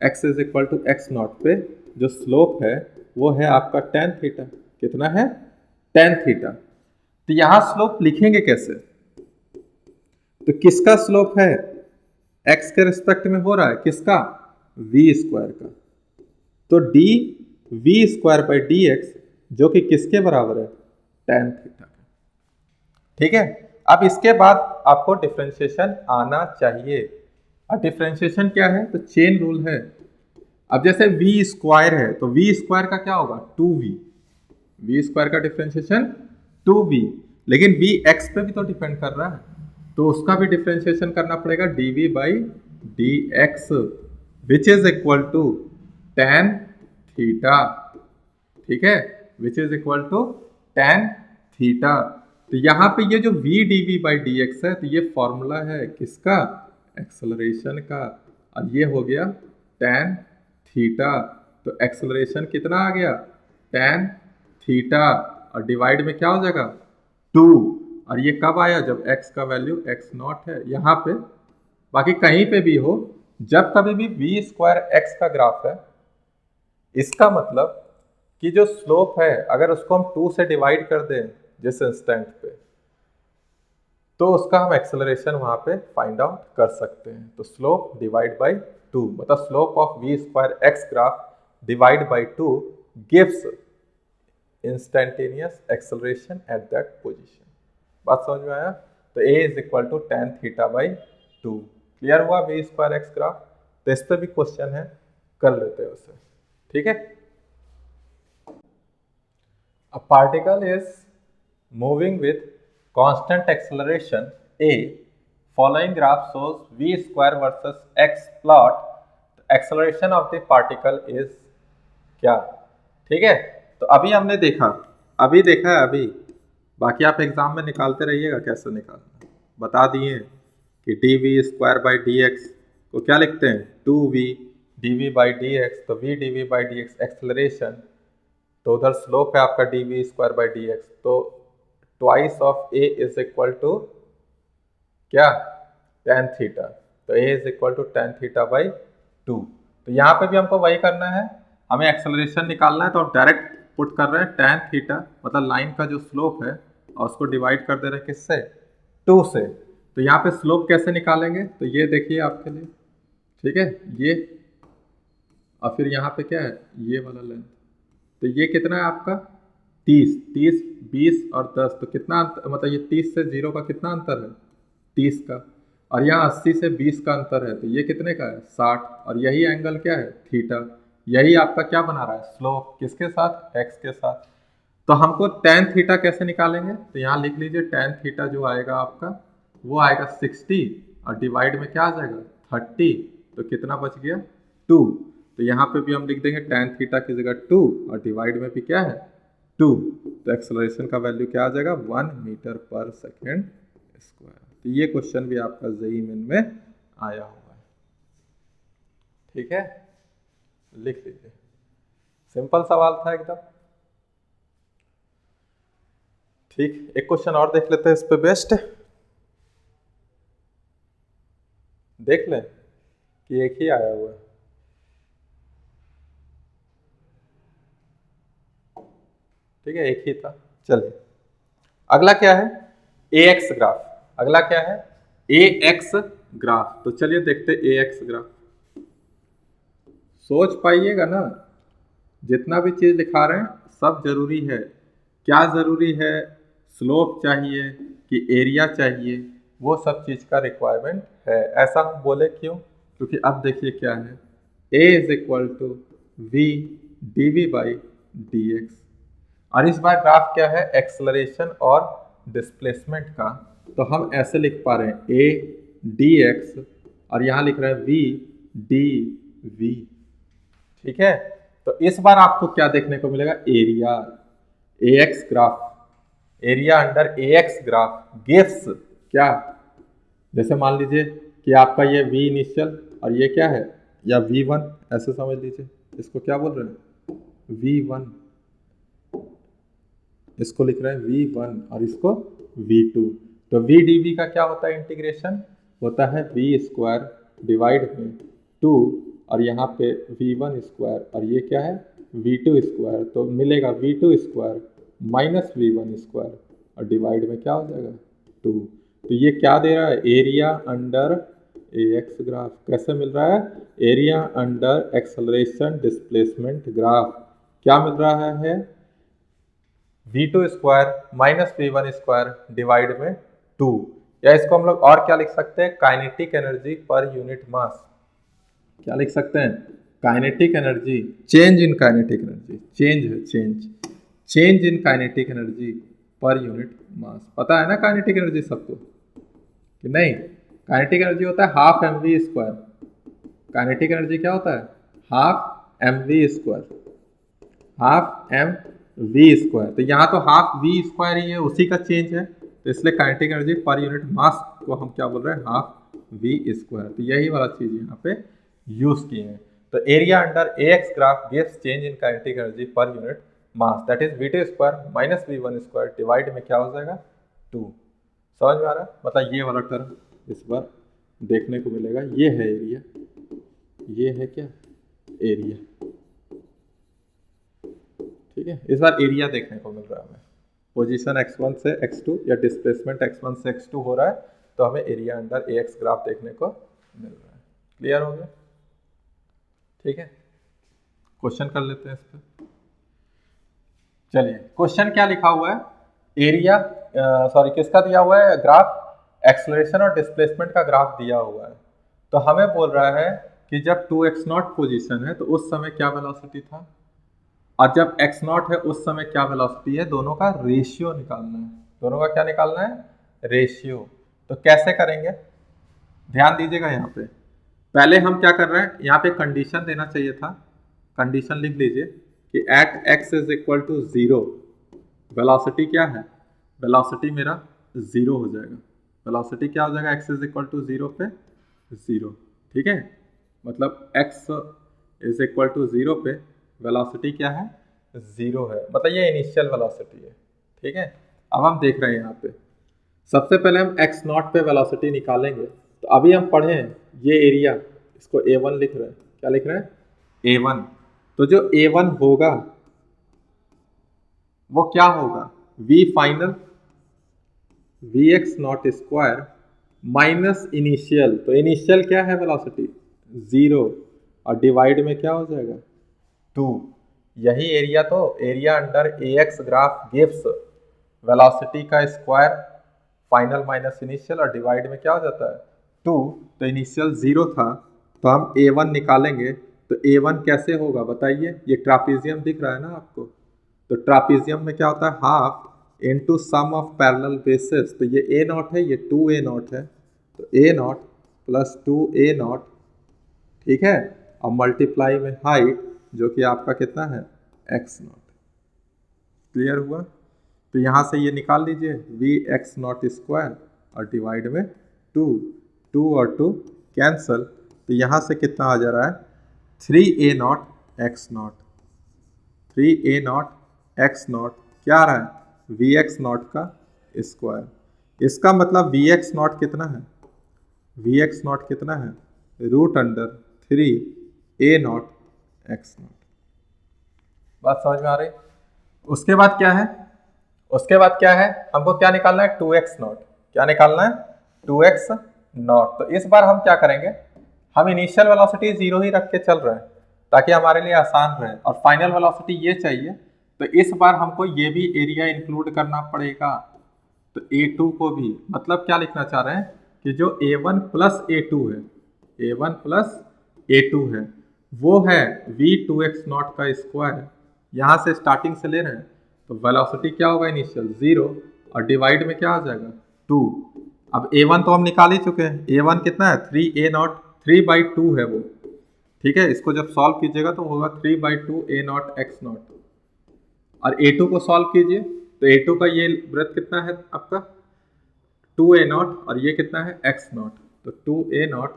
x is equal to x naught पे जो स्लोप है वो है आपका tan थीटा। कितना है, tan थीटा। तो यहाँ स्लोप लिखेंगे कैसे, तो किसका स्लोप है, x के रिस्पेक्ट में हो रहा है, किसका, v स्क्वायर का। तो d v square by D x जो कि किसके बराबर है, tan थीटा। ठीक है, अब इसके बाद आपको डिफरेंशिएशन आना चाहिए। और डिफरेंशिएशन क्या है, तो चेन रूल है। अब जैसे v स्क्वायर है तो v स्क्वायर का क्या होगा, 2v, v स्क्वायर का डिफरेंशिएशन 2v, लेकिन v x पे भी तो डिपेंड कर रहा है, तो उसका भी डिफरेंशिएशन करना पड़ेगा dv by D x which is equal to tan theta. ठीक है, which is equal to tan theta. तो यहाँ पे ये जो v dv by D x है, तो ये फॉर्मूला है किसका, एक्सेलरेशन का, और ये हो गया tan थीटा। तो एक्सेलरेशन कितना आ गया, tan थीटा, और डिवाइड में क्या हो जाएगा 2। और ये कब आया, जब x का वैल्यू x नॉट है यहाँ पे। बाकी कहीं पे भी हो, जब कभी भी v स्क्वायर x का ग्राफ है, इसका मतलब कि जो स्लोप है अगर उसको हम 2 से डिवाइड कर दें जिस इंस्टेंट पे, तो उसका हम एक्सेलरेशन वहां पे फाइंड आउट कर सकते हैं। तो स्लोप डिवाइड बाई 2, मतलब slope of v square x graph divide by 2 gives instantaneous acceleration at that position. बात समझ में आया। तो a is equal to tan theta by 2। Clear हुआ v स्क्वायर एक्स ग्राफ। तो इस पर भी क्वेश्चन है, कर लेते हैं उसे। ठीक है, a particle is moving with constant acceleration a, following graph shows v square versus x plot, the acceleration of the particle is क्या। ठीक है, तो अभी हमने देखा, अभी देखा है अभी, बाकी आप एग्जाम में निकालते रहिएगा कैसे निकालना। बता दिए कि D V square by D X को क्या लिखते हैं, 2v dv by D X. तो v dv by D X acceleration, तो उधर स्लोप है आपका D V square by D X, तो twice of A is equal to क्या, tan थीटा। तो a is equal to tan theta by 2। तो यहाँ पे भी हमको वही करना है, हमें एक्सेलरेशन निकालना है, तो हम डायरेक्ट पुट कर रहे हैं tan थीटा, मतलब लाइन का जो स्लोप है और उसको डिवाइड कर दे रहे हैं किससे, 2 से। तो यहाँ पे स्लोप कैसे निकालेंगे, तो ये देखिए आपके लिए, ठीक है, ये और फिर यहाँ पे क्या है, ये वाला लेंथ। तो ये कितना है आपका 30, 30, 20 और 10, तो कितना मतलब ये 30 से 0 का कितना अंतर है, 30 का, और यहाँ 80 से 20 का अंतर है, तो ये कितने का है, 60। और यही एंगल क्या है, थीटा। यही आपका क्या बना रहा है, स्लोप, किसके साथ, एक्स के साथ। तो हमको tan थीटा कैसे निकालेंगे, तो यहाँ लिख लीजिए tan थीटा जो आएगा आपका वो आएगा 60 और डिवाइड में क्या आ जाएगा 30, तो कितना बच गया 2। तो यहाँ पे भी हम लिख देंगे tan थीटा की जगह 2 और डिवाइड में भी क्या है 2। तो एक्सेलरेशन का वैल्यू क्या आ जाएगा 1 मीटर पर सेकेंड स्क्वायर। तो ये क्वेश्चन भी आपका जेईई मेन में आया हुआ है, ठीक है, लिख लीजिए, सिंपल सवाल था एकदम। ठीक, एक क्वेश्चन और देख लेते हैं इस पे बेस्ट, देख लें कि एक ही आया हुआ है। ठीक है, एक ही था। चलिए अगला क्या है, ए एक्स ग्राफ। अगला क्या है, ए एक्स ग्राफ। तो चलिए देखते हैं ए एक्स ग्राफ। सोच पाइएगा ना, जितना भी चीज दिखा रहे हैं सब जरूरी है। क्या जरूरी है, स्लोप चाहिए कि एरिया चाहिए, वो सब चीज का रिक्वायरमेंट है। ऐसा हम बोले क्यों, क्योंकि अब देखिए क्या है, A is equal to V D we by D X. और इस बार ग्राफ क्या है, एक्सलरेशन और डिस्प्लेसमेंट का। तो हम ऐसे लिख पा रहे हैं ए डी एक्स और यहाँ लिख रहे हैं वी डी वी, ठीक है। तो इस बार आपको क्या देखने को मिलेगा, एरिया, ए एक्स ग्राफ, एरिया अंडर ए एक्स ग्राफ गिव्स क्या, जैसे मान लीजिए कि आपका ये वी इनिशियल और ये क्या है, या V1 ऐसे समझ लीजिए, इसको क्या बोल रहे हैं V1, इसको लिख रहे हैं V1 और इसको V2। तो V dV का क्या होता है, इंटीग्रेशन होता है V स्क्वायर डिवाइड में 2 और यहाँ पे V1 स्क्वायर और ये क्या है V2 स्क्वायर। तो मिलेगा V2 square minus V1 square और डिवाइड में क्या हो जाएगा 2। तो ये क्या दे रहा है, एरिया अंडर ए एक्स ग्राफ। कैसे मिल रहा है, area under acceleration displacement graph. क्या मिल रहा है, V2 square minus V1 square divide में 2। या इसको हम लोग और क्या लिख सकते हैं, kinetic energy per unit mass. क्या लिख सकते हैं, kinetic energy, change in kinetic energy, change है change, change in kinetic energy per unit mass. पता है ना काइनेटिक एनर्जी सबको कि नहीं, काइनेटिक एनर्जी होता है half mv square. Kinetic energy क्या होता है, half mv square, half mv square. तो यहाँ तो हाफ v स्क्वायर ही है, उसी का चेंज है, तो इसलिए काइनेटिक एनर्जी पर यूनिट मास को हम क्या बोल रहे हैं, हाफ v स्क्वायर। तो यही वाला चीज यहाँ पे यूज किए हैं। तो area under A x graph gives change in kinetic energy per unit mass, that is V2 square minus V1 square divide में क्या हो जाएगा 2। समझ में आ रहा है, मतलब ये वाला टर्म इस बार देखने को मिलेगा। ये है एरिया, ये है क्या एरिया, ठीक है। इस बार एरिया देखने को मिल रहा है हमें, पोजीशन x1 से x2 या डिस्प्लेसमेंट x1 से x2 हो रहा है, तो हमें एरिया अंडर ए एक्स ग्राफ देखने को मिल रहा है। क्लियर हो गया, ठीक है। क्वेश्चन कर लेते हैं इस पर। चलिए क्वेश्चन क्या लिखा हुआ है, एरिया सॉरी किसका दिया हुआ है, ग्राफ एक्सेलरेशन और डिस्प्लेसमेंट का ग्राफ दिया हुआ है। तो हमें बोल रहा है कि जब 2x0 पोजीशन है तो उस समय क्या वेलोसिटी था, और जब x0 है उस समय क्या वेलोसिटी है, दोनों का रेशियो निकालना है। दोनों का क्या निकालना है, रेशियो। तो कैसे करेंगे, ध्यान दीजिएगा। यहाँ पे पहले हम क्या कर रहे हैं, यहाँ पे कंडीशन देना चाहिए था। कंडीशन लिख लीजिए कि at x is equal to 0 velocity क्या है, वेलोसिटी मेरा 0 हो जाएगा। वेलोसिटी क्या हो जाएगा, x इज इक्वल टू 0 पे 0, ठीक है। मतलब x इज इक्वल टू 0 पे वेलोसिटी क्या है 0 है, मतलब ये इनिशियल वेलोसिटी है, ठीक है। अब हम देख रहे हैं यहाँ पे सबसे पहले हम x नॉट पे वेलोसिटी निकालेंगे। तो अभी हम पढ़े ये एरिया, इसको A1 लिख रहे हैं। क्या लिख रहे हैं? A1। तो जो A1 होगा वो क्या होगा? V final Vx not square minus initial. तो इनिशियल क्या है वेलोसिटी? 0, और डिवाइड में क्या हो जाएगा? 2। यही एरिया, तो area under Ax graph gives velocity का स्क्वायर फाइनल माइनस इनिशियल, और डिवाइड में क्या हो जाता है? 2। तो इनिशियल 0 था, तो हम A1 निकालेंगे। तो A1 कैसे होगा बताइए? ये ट्रापीजियम दिख रहा है ना आपको, तो ट्रापीजियम में क्या होता है? Half into sum of parallel bases. तो ये A नॉट है, ये 2A नॉट है, तो A not plus 2A not, ठीक है, और मल्टीप्लाई में हाइट जो कि आपका कितना है? x naught. क्लियर हुआ? तो यहाँ से ये निकाल लीजिए Vx नॉट स्क्वायर और डिवाइड में 2, 2 और 2 कैंसल। तो यहाँ से कितना आ जा रहा है? 3A naught x not, 3A naught x not क्या आ रहा है? Vx नॉट का स्क्वायर। इसका मतलब Vx नॉट कितना है? Vx नॉट कितना है? Root under 3A naught x naught. बात समझ में आ रही? उसके बाद क्या है? उसके बाद क्या है? हमको क्या निकालना है? 2x not. क्या निकालना है? 2x not. तो इस बार हम क्या करेंगे? हम इनिशियल वेलोसिटी 0 ही रख के चल रहे हैं ताकि हमारे लिए आसान रहे, और फाइनल वेलोसिटी ये चाहिए। तो इस बार हमको ये भी एरिया इंक्लूड करना पड़ेगा। तो A2 को भी, मतलब क्या लिखना चाह रहे हैं कि जो A1 प्लस A2 है, A1 प्लस A2 है, वो है V2x नॉट का स्क्वायर। यहाँ से स्टार्टिंग से ले रहे हैं, तो वेलोसिटी क्या होगा? इनिशियल 0, और डिवाइड में क्या आ जाएगा? 2। अब A1 तो हम निकाल ही चुके हैं। A1 कितना है? 3A नॉट, 3/2 है वो, ठीक है। इसको जब सॉल्व कीजिएगा तो होगा 3/2A नॉट x नॉट, और A2 को सॉल्व कीजिए तो A2 का ये वृत्त कितना है आपका? 2A नॉट, और ये कितना है? x naught. तो 2A नॉट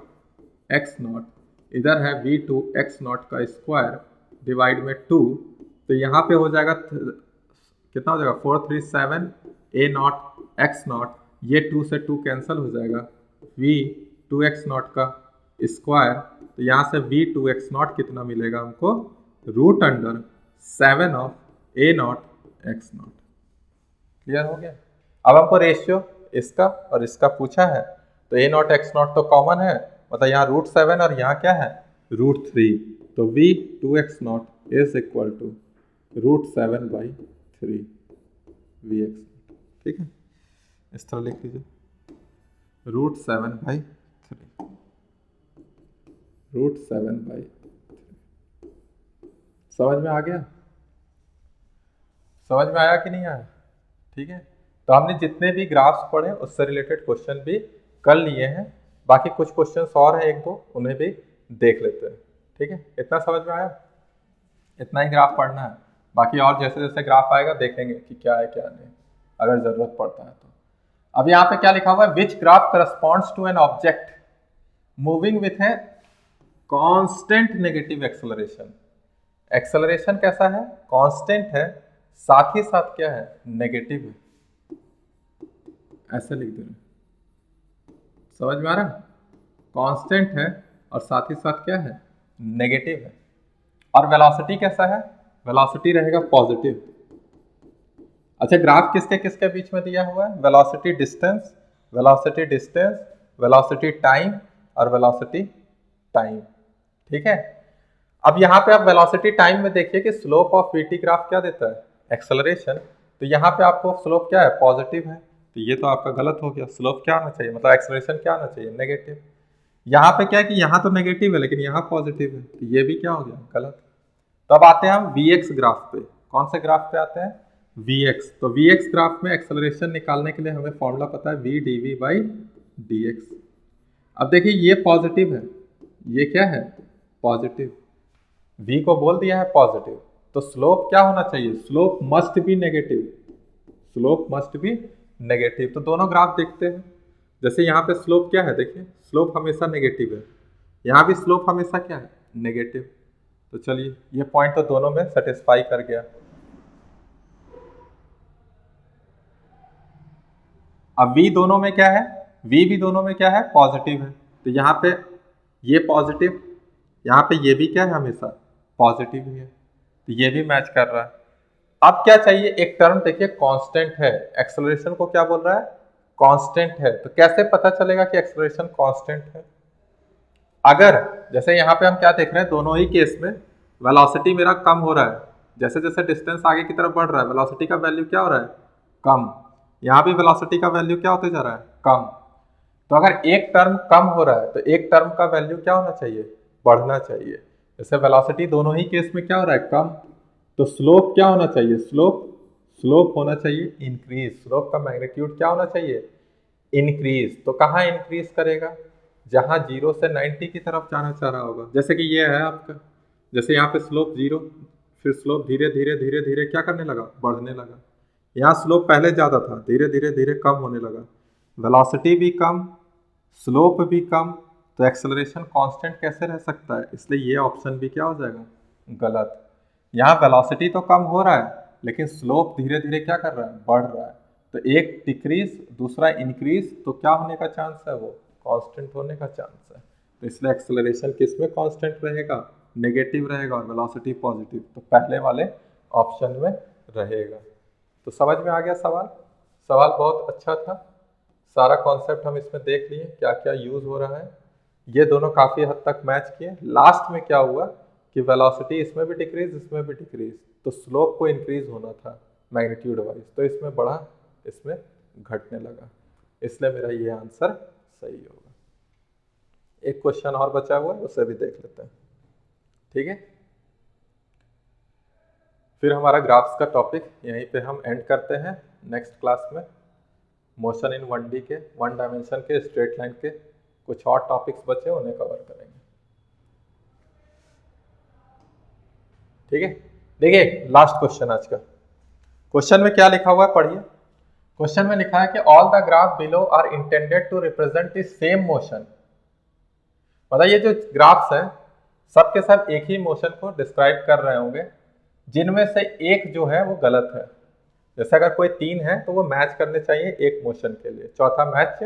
x नॉट, इधर है V2x नॉट का स्क्वायर डिवाइड में 2। तो यहाँ पे हो जाएगा कितना हो जाएगा? 437A नॉट x नॉट, ये 2 से 2 कैंसिल हो जाएगा, V2x नॉट का स्क्वायर। तो यहाँ से V2x नॉट कितना मिलेगा हमको? Root under 7 of A naught x naught. Clear हो गया? अब हमको रेशियो इसका और इसका पूछा है, तो A नॉट x नॉट तो कॉमन है, मतलब यहाँ √7 और यहाँ क्या है? √3। तो V2x naught is equal to √7/3 Vx। ठीक है, इस तरह लिख लीजिए, √7/3, √7/3। समझ में आ गया? समझ में आया कि नहीं आया? ठीक है, तो हमने जितने भी ग्राफ्स पढ़े उससे रिलेटेड क्वेश्चन भी कर लिए हैं। बाकी कुछ क्वेश्चंस और हैं 1-2, उन्हें भी देख लेते हैं। ठीक है, इतना समझ में आया? इतना ही ग्राफ पढ़ना है, बाकी और जैसे जैसे ग्राफ आएगा देखेंगे कि क्या है क्या नहीं, अगर जरूरत पड़ता है तो। अब यहाँ पे क्या लिखा हुआ है? Which graph corresponds to an object moving with a constant negative acceleration. Acceleration कैसा है? कांस्टेंट है, साथ ही साथ क्या है? नेगेटिव है। ऐसे लिख दे रहे, समझ में आ रहा है? कांस्टेंट है और साथ ही साथ क्या है? नेगेटिव है। और वेलोसिटी कैसा है? वेलोसिटी रहेगा पॉजिटिव। अच्छा, ग्राफ किसके किसके बीच में दिया हुआ है? Velocity distance, velocity distance, velocity time और वेलोसिटी टाइम। ठीक है, अब यहाँ पे आप वेलोसिटी टाइम में देखिए कि स्लोप ऑफ वीटी ग्राफ क्या देता है? एक्सेलरेशन। तो यहाँ पे आपको स्लोप क्या है? पॉजिटिव है। तो ये तो आपका गलत हो गया, स्लोप क्या आना चाहिए, मतलब एक्सेलरेशन क्या आना चाहिए? नेगेटिव। यहाँ पे क्या है कि यहाँ तो नेगेटिव है लेकिन यहाँ पॉजिटिव है, तो ये भी क्या हो गया? गलत। तो अब आते हैं हम Vx ग्राफ पे। कौन से ग्राफ पे आते हैं? Vx। तो Vx ग्राफ में एक्सेलरेशन निकालने के लिए हमें फॉर्मूला पता है, v dv/dx। अब देखिए ये पॉजिटिव है, ये क्या है? पॉजिटिव। v को बोल दिया है पॉजिटिव, तो स्लोप क्या होना चाहिए? Slope must be negative, slope must be negative. तो दोनों ग्राफ देखते हैं। जैसे यहाँ पे स्लोप क्या है? देखिए स्लोप हमेशा नेगेटिव है, यहाँ भी स्लोप हमेशा क्या है? नेगेटिव। तो चलिए ये पॉइंट तो दोनों में सेटिस्फाई कर गया। अब v दोनों में क्या है, v भी दोनों में क्या है, पॉजिटिव है, तो यहाँ पे ये पॉजिटिव, यहाँ पे ये भी क्या है, हमेशा पॉजिटिव ही है, तो ये भी मैच कर रहा है। अब क्या चाहिए, एक टर्म देखिए कांस्टेंट है, एक्सेलरेशन को क्या बोल रहा है, कांस्टेंट है, तो कैसे पता चलेगा कि एक्सेलरेशन कांस्टेंट है? अगर जैसे यहाँ पे हम क्या देख रहे हैं, दोनों ही केस में वेलोसिटी मेरा कम हो रहा है, जैसे जैसे डिस्टेंस आगे की तरफ बढ़ रहा है वेलोसिटी का वैल्यू क्या हो रहा है, कम, यहाँ भी वेलोसिटी का वैल्यू क्या होते जा रहा है, कम। तो अगर एक टर्म कम हो रहा है तो एक टर्म का वैल्यू क्या होना चाहिए, बढ़ना चाहिए। जैसे वेलोसिटी दोनों ही केस में क्या हो रहा है, कम, तो स्लोप क्या होना चाहिए, स्लोप होना चाहिए इंक्रीज, स्लोप का मैग्नीट्यूड क्या होना चाहिए, इंक्रीज। तो कहाँ इंक्रीज करेगा, जहाँ 0 से 90 की तरफ जाना चाह रहा होगा, जैसे कि ये है आपका, जैसे यहाँ पे स्लोप 0, फिर स्लोप धीरे धीरे धीरे धीरे क्या करने लगा, बढ़ने लगा। यहाँ स्लोप पहले ज़्यादा था, धीरे धीरे धीरे कम होने लगा, वेलोसिटी भी कम, स्लोप भी कम, तो एक्सेलरेशन कांस्टेंट कैसे रह सकता है, इसलिए ये ऑप्शन भी क्या हो जाएगा, गलत। यहाँ वेलोसिटी तो कम हो रहा है लेकिन स्लोप धीरे धीरे क्या कर रहा है, बढ़ रहा है, तो एक डिक्रीज दूसरा इंक्रीज, तो क्या होने का चांस है, वो कांस्टेंट होने का चांस है। तो इसलिए एक्सेलरेशन किस में कांस्टेंट रहेगा, नेगेटिव रहेगा, और वेलोसिटी पॉजिटिव, तो पहले वाले ऑप्शन में रहेगा। तो समझ में आ गया सवाल, सवाल बहुत अच्छा था, सारा कॉन्सेप्ट हम इसमें देख लिए, क्या क्या यूज हो रहा है, ये दोनों काफ़ी हद तक मैच किए। लास्ट में क्या हुआ कि वेलोसिटी इसमें भी डिक्रीज, इसमें भी डिक्रीज, तो स्लोप को इंक्रीज होना था मैग्नीट्यूड वाइज, तो इसमें बढ़ा, इसमें घटने लगा, इसलिए मेरा ये आंसर सही होगा। एक क्वेश्चन और बचा हुआ है, उसे भी देख लेते हैं, ठीक है। फिर हमारा ग्राफ्स का टॉपिक यहीं पे हम एंड करते हैं। नेक्स्ट क्लास में मोशन इन 1D के, 1 डायमेंशन के, स्ट्रेट लाइन के कुछ और टॉपिक्स बचे उन्हें कवर करेंगे, ठीक है। देखिए लास्ट क्वेश्चन आज का, क्वेश्चन में क्या लिखा हुआ है पढ़िए। क्वेश्चन में लिखा है कि all the graph below are intended to represent the same motion. मतलब ये जो ग्राफ्स हैं सबके सब एक ही मोशन को डिस्क्राइब कर रहे होंगे, जिनमें से एक जो है वो गलत है। जैसे अगर कोई 3 है तो वो मैच करने चाहिए एक मोशन के लिए, चौथा मैच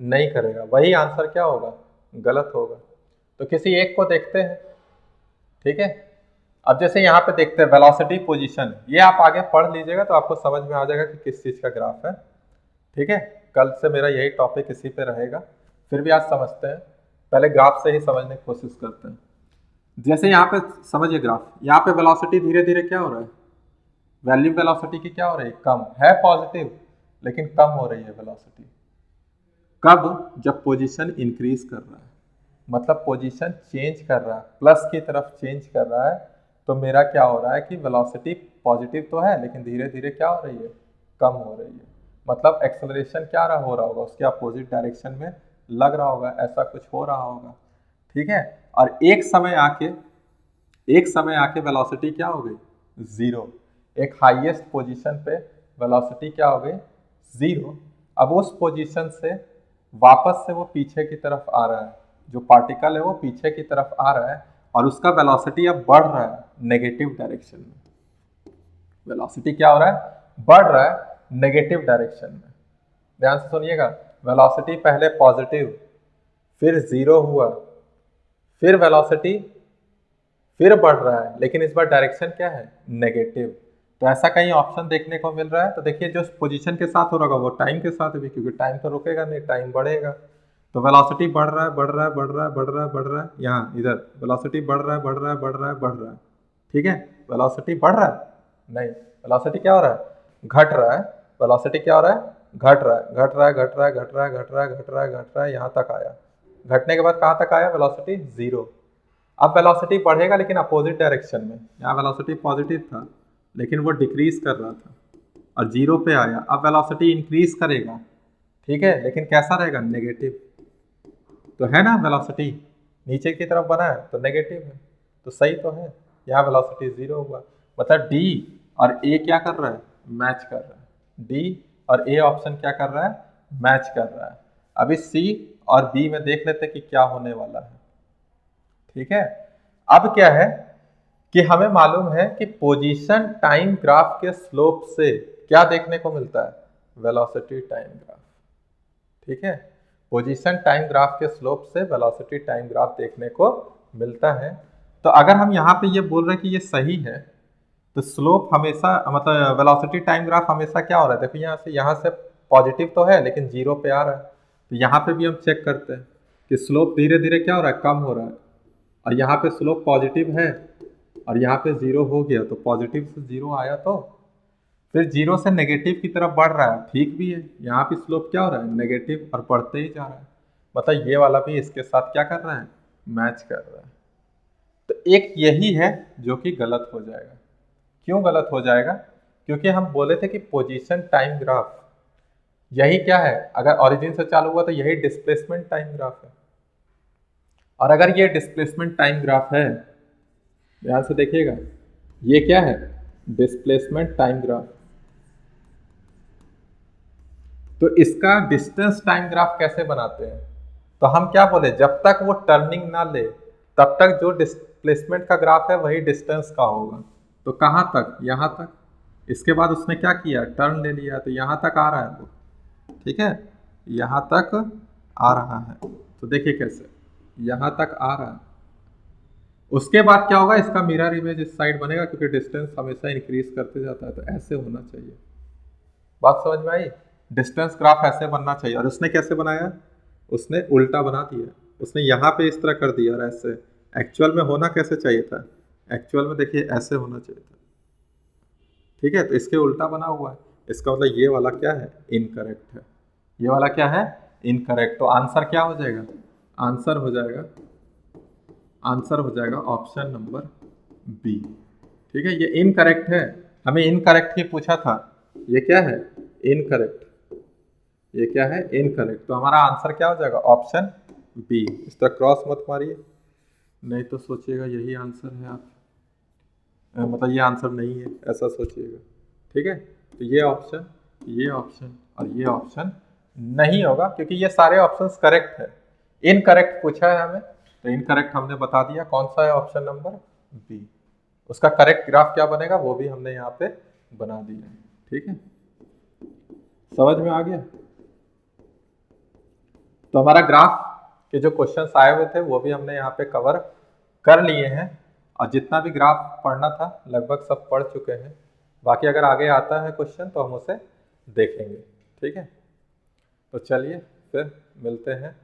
नहीं करेगा, वही आंसर क्या होगा, गलत होगा। तो किसी एक को देखते हैं, ठीक है। अब जैसे यहाँ पे देखते हैं वेलोसिटी पोजीशन, ये आप आगे पढ़ लीजिएगा तो आपको समझ में आ जाएगा कि किस चीज़ का ग्राफ है, ठीक है। कल से मेरा यही टॉपिक इसी पे रहेगा, फिर भी आज समझते हैं, पहले ग्राफ से ही समझने की कोशिश करते हैं। जैसे यहाँ पे समझिए ग्राफ, यहाँ पे वेलोसिटी धीरे धीरे क्या हो रहा है, वैल्यू वेलोसिटी की क्या हो रही है, कम है, पॉजिटिव लेकिन कम हो रही है वेलोसिटी। कब, जब पोजीशन इंक्रीज कर रहा है, मतलब पोजीशन चेंज कर रहा है, प्लस की तरफ चेंज कर रहा है, तो मेरा क्या हो रहा है कि वेलोसिटी पॉजिटिव तो है लेकिन धीरे धीरे क्या हो रही है, कम हो रही है। मतलब एक्सेलरेशन क्या रहा हो रहा होगा, उसके अपोजिट डायरेक्शन में लग रहा होगा, ऐसा कुछ हो रहा होगा, ठीक है। और एक समय आके वेलोसिटी क्या हो गई, 0, एक हाईएस्ट पोजीशन पे वेलोसिटी क्या हो गई, 0। अब उस पोजीशन से वापस से वो पीछे की तरफ आ रहा है, जो पार्टिकल है वो पीछे की तरफ आ रहा है और उसका वेलोसिटी अब बढ़ रहा है नेगेटिव डायरेक्शन में। वेलोसिटी क्या हो रहा है, बढ़ रहा है नेगेटिव डायरेक्शन में। ध्यान से सुनिएगा, वेलोसिटी पहले पॉजिटिव, फिर 0 हुआ, फिर वेलोसिटी फिर बढ़ रहा है, लेकिन इस बार डायरेक्शन क्या है, नेगेटिव। तो ऐसा कहीं ऑप्शन देखने को मिल रहा है, तो देखिए जो पोजीशन के साथ हो रहा होगा वो टाइम के साथ भी, क्योंकि टाइम तो रुकेगा नहीं, टाइम बढ़ेगा। तो वेलोसिटी बढ़ रहा है, बढ़ रहा है, बढ़ रहा है, बढ़ रहा है, बढ़ रहा है, यहाँ इधर वेलोसिटी बढ़ रहा है, बढ़ रहा है, बढ़ रहा है, बढ़ रहा है, ठीक है। वेलोसिटी बढ़ रहा है, नहीं, वेलोसिटी क्या हो रहा है, घट रहा है। वेलोसिटी क्या हो रहा है, घट रहा है, घट रहा है, घट रहा है, घट रहा है, घट रहा है, घट रहा है, घट रहा है, यहाँ तक आया। घटने के बाद कहाँ तक आया, वेलोसिटी 0। अब वेलोसिटी बढ़ेगा लेकिन अपोजिट डायरेक्शन में, यहाँ वेलोसिटी पॉजिटिव था लेकिन वो डिक्रीज कर रहा था और 0 पे आया। अब वेलोसिटी इंक्रीज करेगा, ठीक है, लेकिन कैसा रहेगा, नेगेटिव। तो है ना, वेलोसिटी नीचे की तरफ बना है तो नेगेटिव है, तो सही तो है। यहाँ वेलोसिटी 0 हुआ, मतलब डी और ए क्या कर रहा है, मैच कर रहा है। डी और ए ऑप्शन क्या कर रहा है, मैच कर रहा है। अभी सी और बी में देख लेते कि क्या होने वाला है, ठीक है। अब क्या है कि हमें मालूम है कि पोजीशन टाइम ग्राफ के स्लोप से क्या देखने को मिलता है, वेलोसिटी टाइम ग्राफ। ठीक है, पोजीशन टाइम ग्राफ के स्लोप से वेलोसिटी टाइम ग्राफ देखने को मिलता है। तो अगर हम यहाँ पे ये बोल रहे हैं कि ये सही है, तो स्लोप हमेशा मतलब वेलोसिटी टाइम ग्राफ हमेशा क्या हो रहा है, देखो यहाँ से पॉजिटिव तो है लेकिन जीरो पे आ रहा है। तो यहाँ पे भी हम चेक करते हैं कि स्लोप धीरे धीरे क्या हो रहा है, कम हो रहा है। और यहाँ पे स्लोप पॉजिटिव है और यहाँ पे जीरो हो गया, तो पॉजिटिव से जीरो आया तो फिर जीरो से नेगेटिव की तरफ बढ़ रहा है, ठीक भी है। यहाँ पे स्लोप क्या हो रहा है, नेगेटिव, और बढ़ते ही जा रहा है। मतलब ये वाला भी इसके साथ क्या कर रहा है, मैच कर रहा है। तो एक यही है जो कि गलत हो जाएगा। क्यों गलत हो जाएगा, क्योंकि हम बोले थे कि पोजीशन टाइम ग्राफ यही क्या है, अगर ओरिजिन से चालू हुआ तो यही डिस्प्लेसमेंट टाइम ग्राफ है। और अगर ये डिस्प्लेसमेंट टाइम ग्राफ है, ध्यान से देखिएगा, ये क्या है, डिस्प्लेसमेंट टाइम ग्राफ। तो इसका डिस्टेंस टाइम ग्राफ कैसे बनाते हैं, तो हम क्या बोले, जब तक वो टर्निंग ना ले तब तक जो डिस्प्लेसमेंट का ग्राफ है वही डिस्टेंस का होगा। तो कहाँ तक, यहाँ तक। इसके बाद उसने क्या किया, टर्न ले लिया, तो यहाँ तक आ रहा है वो, ठीक है, यहाँ तक आ रहा है। तो देखिए कैसे, यहाँ तक आ रहा है। उसके बाद क्या होगा, इसका मिरर इमेज इस साइड बनेगा, क्योंकि डिस्टेंस हमेशा इंक्रीज करते जाता है। तो ऐसे होना चाहिए, बात समझ में आई। डिस्टेंस ग्राफ ऐसे बनना चाहिए। और उसने कैसे बनाया, उसने उल्टा बना दिया, उसने यहाँ पे इस तरह कर दिया और ऐसे। एक्चुअल में होना कैसे चाहिए था, एक्चुअल में देखिए ऐसे होना चाहिए था, ठीक है। तो इसके उल्टा बना हुआ है, इसका मतलब ये वाला क्या है, इनकरेक्ट है। ये वाला क्या है, इनकरेक्ट। तो आंसर क्या हो जाएगा, आंसर हो जाएगा, आंसर हो जाएगा ऑप्शन नंबर बी, ठीक है। ये इनकरेक्ट है, हमें इनकरेक्ट ही पूछा था। ये क्या है, इनकरेक्ट, ये क्या है, इनकरेक्ट। तो हमारा आंसर क्या हो जाएगा, ऑप्शन बी। इस तरह क्रॉस मत मारिए, नहीं तो सोचिएगा यही आंसर है, आप मतलब ये आंसर नहीं है, ऐसा सोचिएगा, ठीक है। तो ये ऑप्शन, ये ऑप्शन और ये ऑप्शन नहीं होगा, क्योंकि ये सारे ऑप्शंस करेक्ट है। इनकरेक्ट पूछा है हमें, तो इनकरेक्ट हमने बता दिया, कौन सा है, ऑप्शन नंबर बी। उसका करेक्ट ग्राफ क्या बनेगा वो भी हमने यहाँ पे बना दिया, ठीक है। समझ में आ गया। तो हमारा ग्राफ के जो क्वेश्चंस आए हुए थे वो भी हमने यहाँ पे कवर कर लिए हैं, और जितना भी ग्राफ पढ़ना था लगभग सब पढ़ चुके हैं। बाकी अगर आगे आता है क्वेश्चन तो हम उसे देखेंगे, ठीक है। तो चलिए फिर मिलते हैं